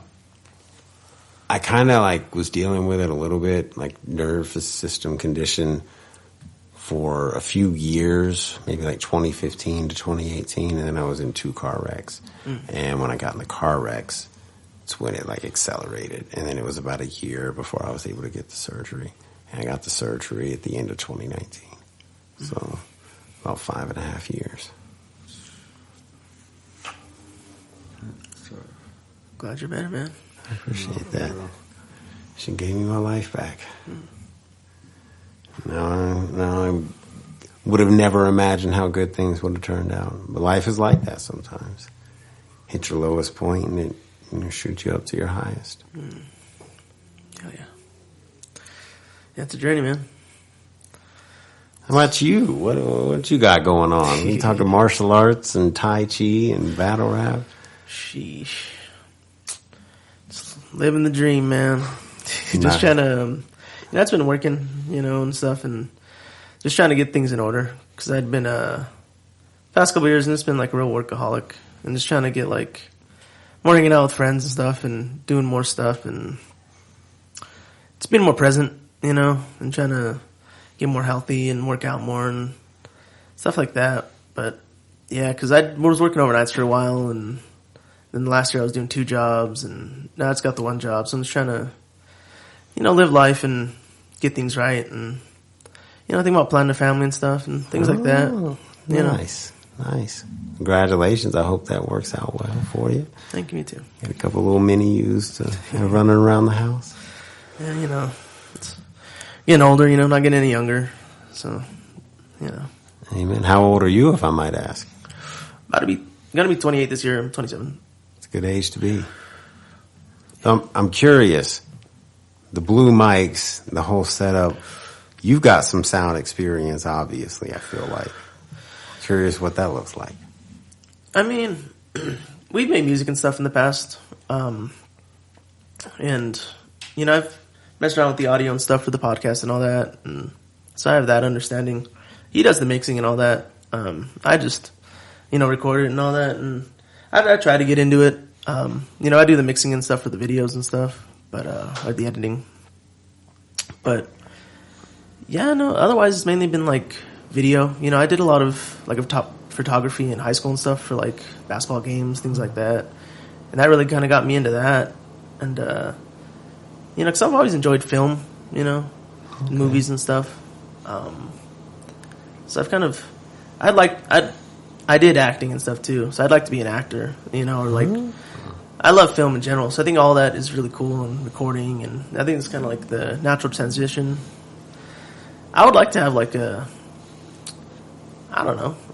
kind of like was dealing with it a little bit, like nervous system condition for a few years, maybe like 2015 to 2018, and then I was in 2 car wrecks. And when I got in the car wrecks, it's when it like accelerated. And then it was about a year before I was able to get the surgery. And I got the surgery at the end of 2019. So about 5.5 years. Glad you're better, man. I appreciate that. She gave me my life back. Now I would have never imagined how good things would have turned out. But life is like that sometimes. Hit your lowest point and it shoots you up to your highest. Hell yeah. Yeah, it's a journey, man. How about you? What you got going on? You talking martial arts and Tai Chi and battle rap? Sheesh. Just living the dream, man. Nice. Just trying to... That's been working, and stuff, and just trying to get things in order. Because I'd been, past couple years, and it's been like a real workaholic. And just trying to get like, more hanging out with friends and stuff, and doing more stuff, and it's being more present, and trying to get more healthy and work out more and stuff like that. But, yeah, because I was working overnights for a while, and then last year I was doing 2 jobs, and now it's got the 1 job. So I'm just trying to, live life and get things right, and think about planning a family and stuff and things like that. Nice. Congratulations. I hope that works out well for you. Thank you, me too. Get a couple little mini yous to running around the house. Yeah, it's getting older, not getting any younger. So, Amen. How old are you, if I might ask? Gonna be 28 this year. I'm 27. It's a good age to be. I'm curious. The blue mics, the whole setup, you've got some sound experience, obviously, I feel like. Curious what that looks like. I mean, we've made music and stuff in the past. And, I've messed around with the audio and stuff for the podcast and all that. And so I have that understanding. He does the mixing and all that. I just, record it and all that. And I try to get into it. I do the mixing and stuff for the videos and stuff. But, like the editing. But, yeah, no, otherwise it's mainly been, like, video. I did a lot of, like, of top photography in high school and stuff for, like, basketball games, things like that. And that really kind of got me into that. And, because I've always enjoyed film, movies and stuff. So I've kind of, I did acting and stuff, too. So I'd like to be an actor, or, like... I love film in general, so I think all that is really cool and recording, and I think it's kind of like the natural transition. I would like to have like a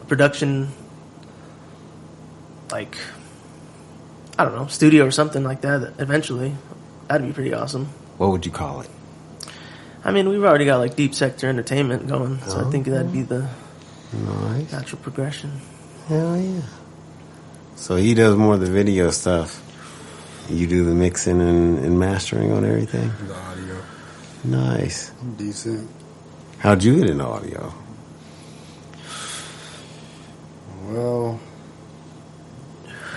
production, like, studio or something like that eventually. That'd be pretty awesome. What would you call it? I mean, we've already got like Deep Sector Entertainment going, so I think that'd be the natural progression. Hell yeah. So he does more of the video stuff. You do the mixing and mastering on everything? The audio. Nice. Decent. How'd you get into audio? Well,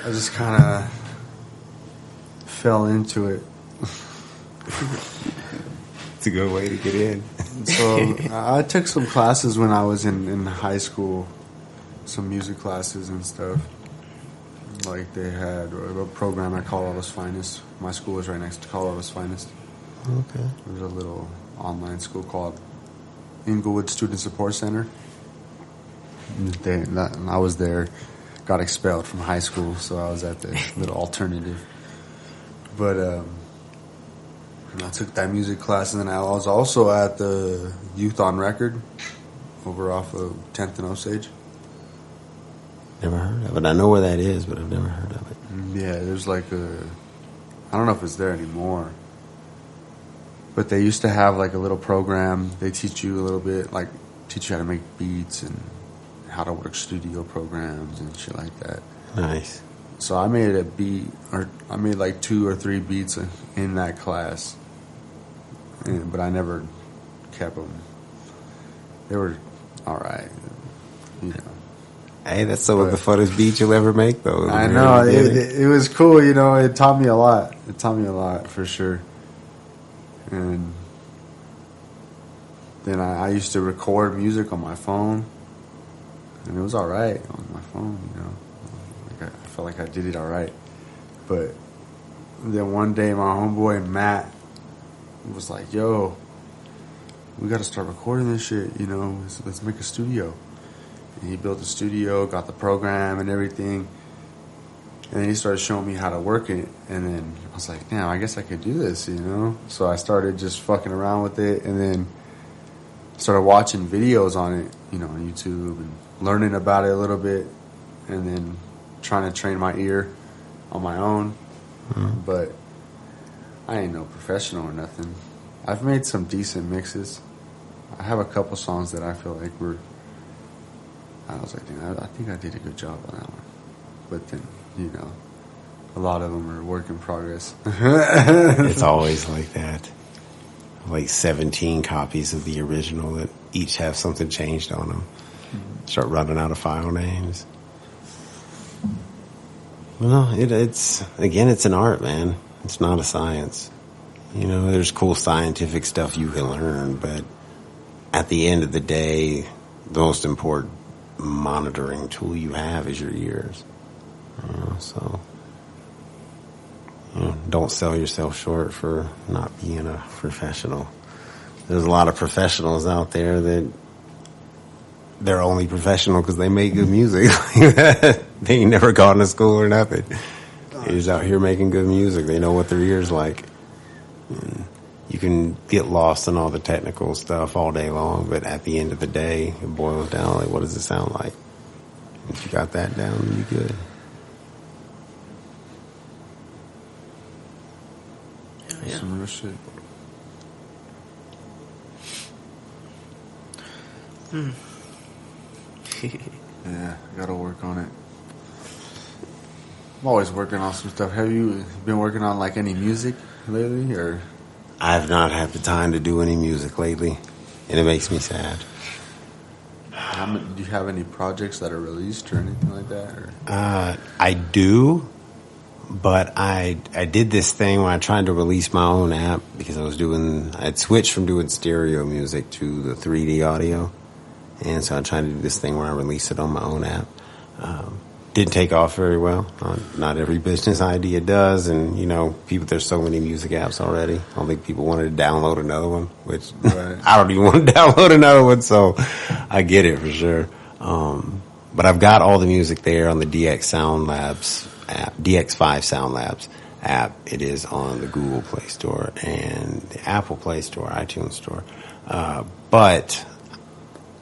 I just kind of fell into it. It's a good way to get in. So I took some classes when I was in high school, some music classes and stuff. Like they had a program at Colorado's Finest. My school was right next to Colorado's Finest. Okay. There's a little online school called Inglewood Student Support Center. I was there got expelled from high school, so I was at the little alternative. But I took that music class, and then I was also at the Youth on Record over off of 10th and Osage. Never heard of it. I know where that is, but I've never heard of it. Yeah, there's like I don't know if it's there anymore, but they used to have like a little program. They teach you a little bit, like teach you how to make beats and how to work studio programs and shit like that. Nice. So I made a beat, or I made like 2 or 3 beats in that class, but I never kept them. They were all right, you know. Hey, that's some of the funnest beats you'll ever make, though. I know. It was cool, you know. It taught me a lot. It taught me a lot, for sure. And then I used to record music on my phone, and it was all right on my phone, you know. Like I felt like I did it all right. But then one day, my homeboy Matt was like, yo, we got to start recording this shit, you know. Let's make a studio. And he built a studio, got the program and everything. And then he started showing me how to work it. And then I was like, damn, I guess I could do this, you know? So I started just fucking around with it, and then started watching videos on it, you know, on YouTube, and learning about it a little bit, and then trying to train my ear on my own. Mm-hmm. But I ain't no professional or nothing. I've made some decent mixes. I have a couple songs that I feel like I was like, I think I did a good job on that one. But then, you know, a lot of them are work in progress. It's always like that. Like 17 copies of the original that each have something changed on them. Mm-hmm. Start running out of file names. Well, it's an art, man. It's not a science. You know, there's cool scientific stuff you can learn, but at the end of the day, the most important monitoring tool you have is your ears. So, you know, don't sell yourself short for not being a professional. There's a lot of professionals out there that they're only professional because they make good music. They ain't never gone to school or nothing. They're just out here making good music. They know what their ears like. And you can get lost in all the technical stuff all day long, but at the end of the day, it boils down like, what does it sound like? If you got that down, then you good. Yeah. Some real shit. Yeah, I gotta work on it. I'm always working on some stuff. Have you been working on like any music lately, or? I've not had the time to do any music lately, and it makes me sad. Do you have any projects that are released or anything like that? Or? I do, but I did this thing where I tried to release my own app because I'd switched from doing stereo music to the 3D audio, and so I tried to do this thing where I release it on my own app. Didn't take off very well. Not every business idea does, and you know, there's so many music apps already. I don't think people wanted to download another one, which right. I don't even want to download another one, so I get it for sure. But I've got all the music there on the DX Sound Labs app, DX5 Sound Labs app. It is on the Google Play Store and the Apple Play Store, iTunes Store. But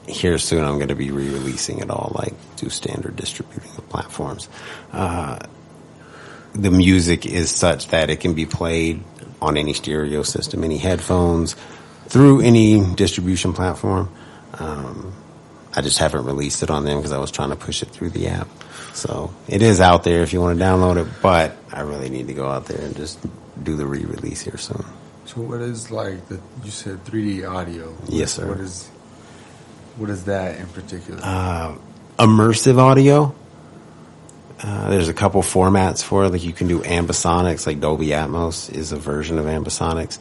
here soon I'm going to be re-releasing it all, like through standard distributing platforms. The music is such that it can be played on any stereo system, any headphones, through any distribution platform. I just haven't released it on them because I was trying to push it through the app. So it is out there if you want to download it, but I really need to go out there and just do the re-release here soon. So what is you said 3D audio? Yes, sir. What is that in particular? Immersive audio. There's a couple formats for it. Like you can do ambisonics, like Dolby Atmos is a version of ambisonics.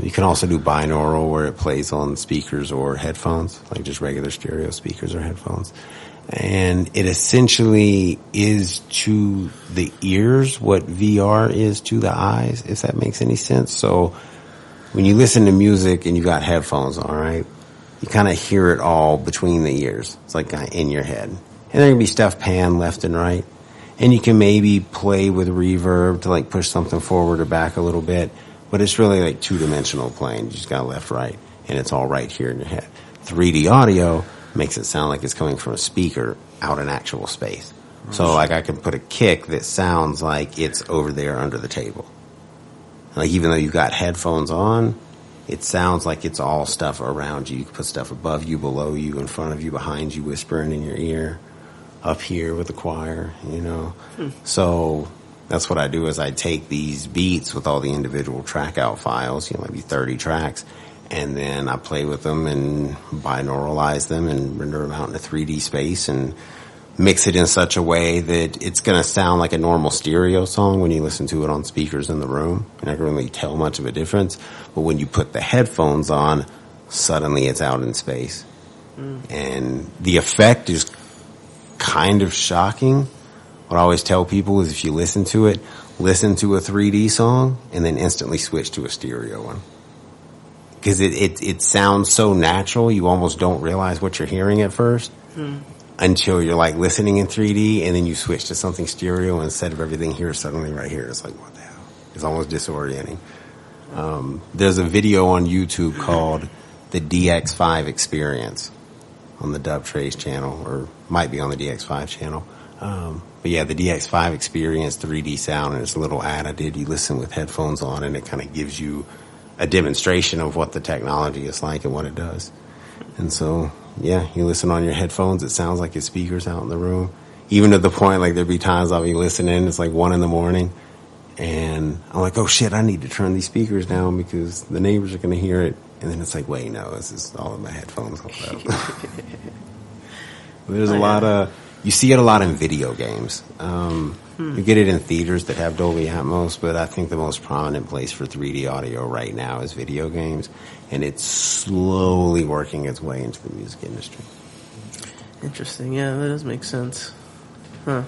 You can also do binaural, where it plays on speakers or headphones, like just regular stereo speakers or headphones. And it essentially is to the ears what VR is to the eyes, if that makes any sense. So when you listen to music and you got headphones on, right, you kind of hear it all between the ears. It's like in your head. and there can be stuff panned left and right. And you can maybe play with reverb to like push something forward or back a little bit, but it's really like two-dimensional playing. You just got left, right, and it's all right here in your head. 3D audio makes it sound like it's coming from a speaker out in actual space. So like I can put a kick that sounds like it's over there under the table. Like even though you've got headphones on, it sounds like it's all stuff around you. You can put stuff above you, below you, in front of you, behind you, whispering in your ear. Up here with the choir, you know. So that's what I do is I take these beats with all the individual track out files, maybe 30 tracks, and then I play with them and binauralize them and render them out in a 3D space and mix it in such a way that it's going to sound like a normal stereo song when you listen to it on speakers in the room. You're not going to really tell much of a difference. But when you put the headphones on, suddenly it's out in space. And the effect is kind of shocking. What I always tell people is if you listen to it, listen to a 3D song and then instantly switch to a stereo one. Because it sounds so natural, you almost don't realize what you're hearing at first until you're like listening in 3D and then you switch to something stereo and instead of everything here, suddenly right here, it's like, what the hell? It's almost disorienting. There's a video on YouTube called the DX5 Experience on the Dub Trace channel, or might be on the DX5 channel. But yeah, the DX5 Experience 3D sound, and it's a little ad I did. You listen with headphones on, and it kind of gives you a demonstration of what the technology is like and what it does. And so, yeah, you listen on your headphones, it sounds like your speakers out in the room. Even to the point, like, there'd be times I'll be listening, it's like 1 a.m, and I'm like, oh shit, I need to turn these speakers down because the neighbors are going to hear it. And then it's like, wait, no, this is all of my headphones. There's a lot of, you see it a lot in video games. You get it in theaters that have Dolby Atmos, but I think the most prominent place for 3D audio right now is video games, and it's slowly working its way into the music industry. Interesting. Yeah, that does make sense. Huh.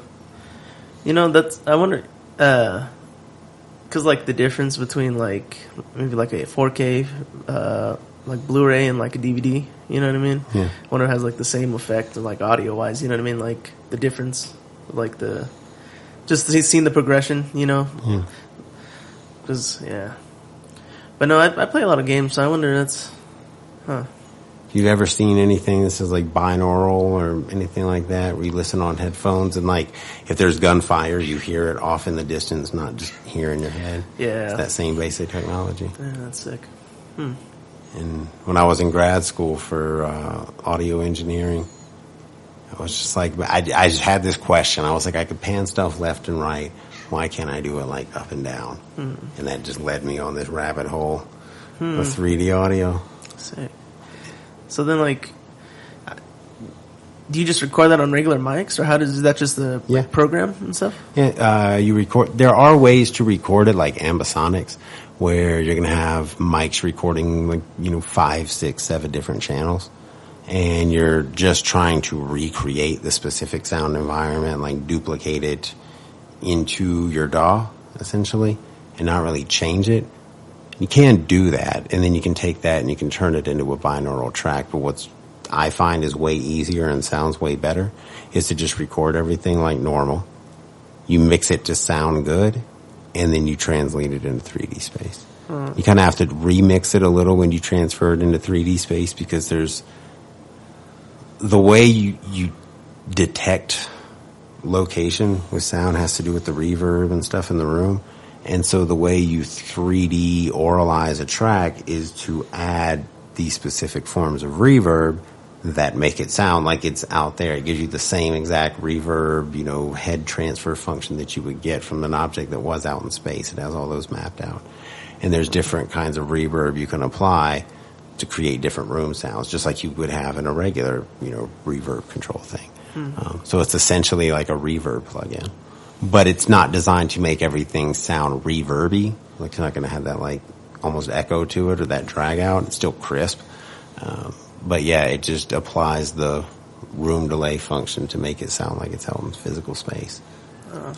I wonder, because like the difference between like maybe like a 4K like Blu-ray and like a DVD, you know what I mean? Yeah. I wonder if it has like the same effect like audio wise, you know what I mean? Like the difference, like the just seeing the progression, you know? Yeah. Because but no, I play a lot of games, so I wonder You ever seen anything that says like binaural or anything like that where you listen on headphones and like if there's gunfire you hear it off in the distance, not just here in your head? Yeah. It's that same basic technology. Yeah, that's sick. And when I was in grad school for audio engineering, I was just like, I just had this question. I was like, I could pan stuff left and right. Why can't I do it like up and down? And that just led me on this rabbit hole of 3D audio. Sick. So then, like, do you just record that on regular mics, or is that just the program and stuff? Yeah, you record. There are ways to record it, like ambisonics, where you're going to have mics recording, like 5, 6, 7 different channels, and you're just trying to recreate the specific sound environment, like duplicate it into your DAW, essentially, and not really change it. You can do that, and then you can take that and you can turn it into a binaural track. But what I find is way easier and sounds way better is to just record everything like normal. You mix it to sound good, and then you translate it into 3D space. You kind of have to remix it a little when you transfer it into 3D space because there's the way you detect location with sound has to do with the reverb and stuff in the room. And so the way you 3D oralize a track is to add these specific forms of reverb that make it sound like it's out there. It gives you the same exact reverb, head transfer function that you would get from an object that was out in space. It has all those mapped out. And there's different kinds of reverb you can apply to create different room sounds, just like you would have in a regular, reverb control thing. So it's essentially like a reverb plugin. But it's not designed to make everything sound reverby. Like, you're not going to have that, like, almost echo to it or that drag out. It's still crisp. But, yeah, it just applies the room delay function to make it sound like it's out in physical space. Does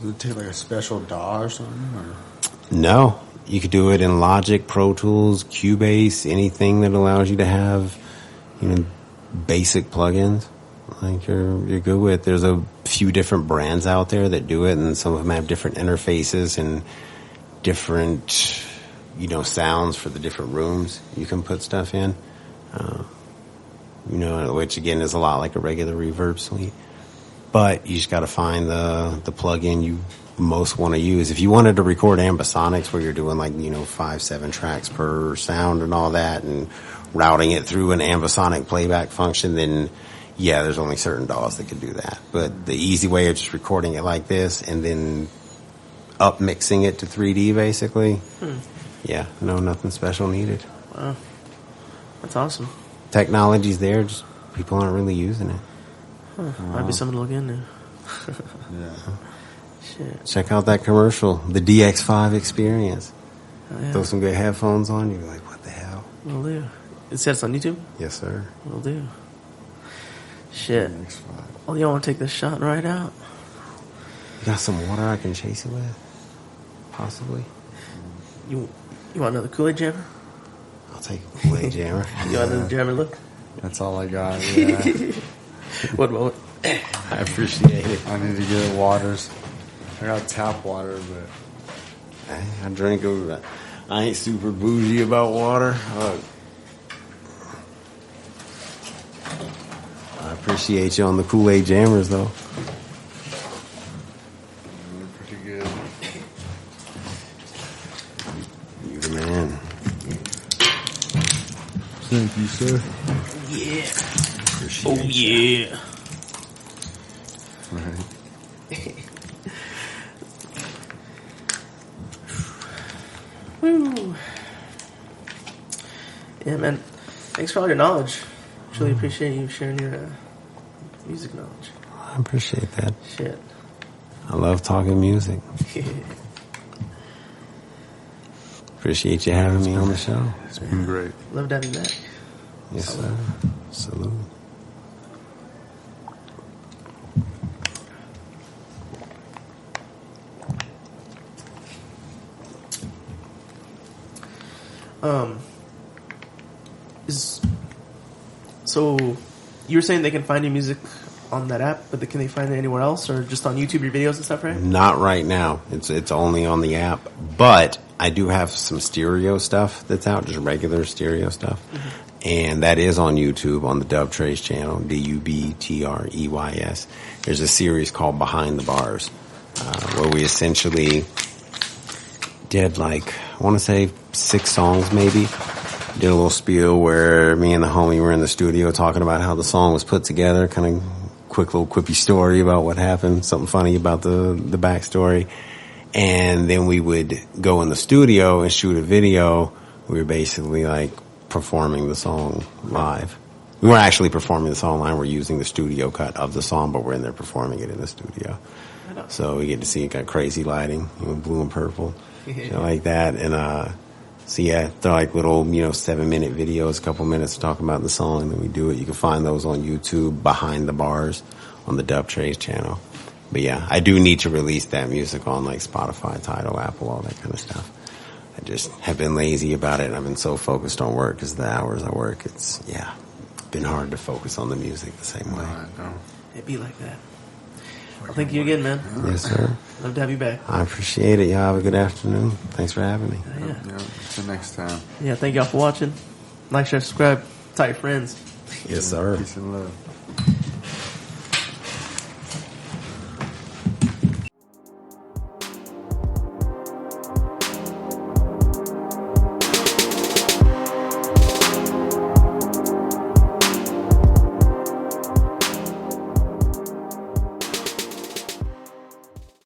it take, like, a special DAW or something? Or? No. You could do it in Logic, Pro Tools, Cubase, anything that allows you to have, basic plugins. like you're good with. There's a few different brands out there that do it, and some of them have different interfaces and different, sounds for the different rooms you can put stuff in. Which again is a lot like a regular reverb suite. But you just got to find the plug-in you most want to use. If you wanted to record ambisonics where you're doing 5-7 tracks per sound and all that, and routing it through an ambisonic playback function, then yeah, there's only certain DAWs that can do that. But the easy way of just recording it like this and then up mixing it to 3D basically, yeah, nothing special needed. Wow, that's awesome. Technology's there, just people aren't really using it. Might be something to look into. Yeah. Shit. Check out that commercial, the DX5 experience. Oh, yeah. Throw some good headphones on, you're like, what the hell? Will do. It says on YouTube? Yes, sir. Will do. Shit. Oh, you want to take this shot right out? You got some water I can chase it with? Possibly. You want another Kool-Aid jammer? I'll take a Kool-Aid jammer. You want another jammer look? That's all I got. Yeah. What moment? I appreciate it. I need to get waters. I got tap water, but I drink over. I ain't super bougie about water. I appreciate you on the Kool-Aid jammers, though. pretty good. You the man. Thank you, sir. Yeah. Appreciate yeah. Right. Woo. Yeah, man. Thanks for all your knowledge. Truly appreciate you sharing your music knowledge. I appreciate that. Shit. I love talking music. Appreciate you having me on the show. It's been great. Love to have you back. Yes, sir. Salute. So you were saying they can find your music on that app, but can they find it anywhere else or just on YouTube, your videos and stuff, right? Not right now. It's only on the app, but I do have some stereo stuff that's out, just regular stereo stuff. Mm-hmm. And that is on YouTube on the Dub Trace channel, DUBTREYS. There's a series called Behind the Bars, where we essentially did I want to say 6 songs maybe. Did a little spiel where me and the homie were in the studio talking about how the song was put together, kind of quick little quippy story about what happened, something funny about the backstory. And then we would go in the studio and shoot a video. We were basically performing the song live. We weren't actually performing the song live. We're using the studio cut of the song, but we're in there performing it in the studio. So we get to see it got crazy lighting, blue and purple, shit like that. And, so yeah, they're little, 7-minute videos, a couple minutes talking about the song, and then we do it. You can find those on YouTube, Behind the Bars, on the Dub Trace channel. But yeah, I do need to release that music on Spotify, Tidal, Apple, all that kind of stuff. I just have been lazy about it, and I've been so focused on work because the hours I work, it's been hard to focus on the music the same way. It'd be like that. Well, thank you again, man. Yes, sir. Love to have you back. I appreciate it. Y'all have a good afternoon. Thanks for having me. Yeah. Until next time. Yeah, thank y'all for watching. Like, share, subscribe. Tell your friends. Yes, sir. Peace and love.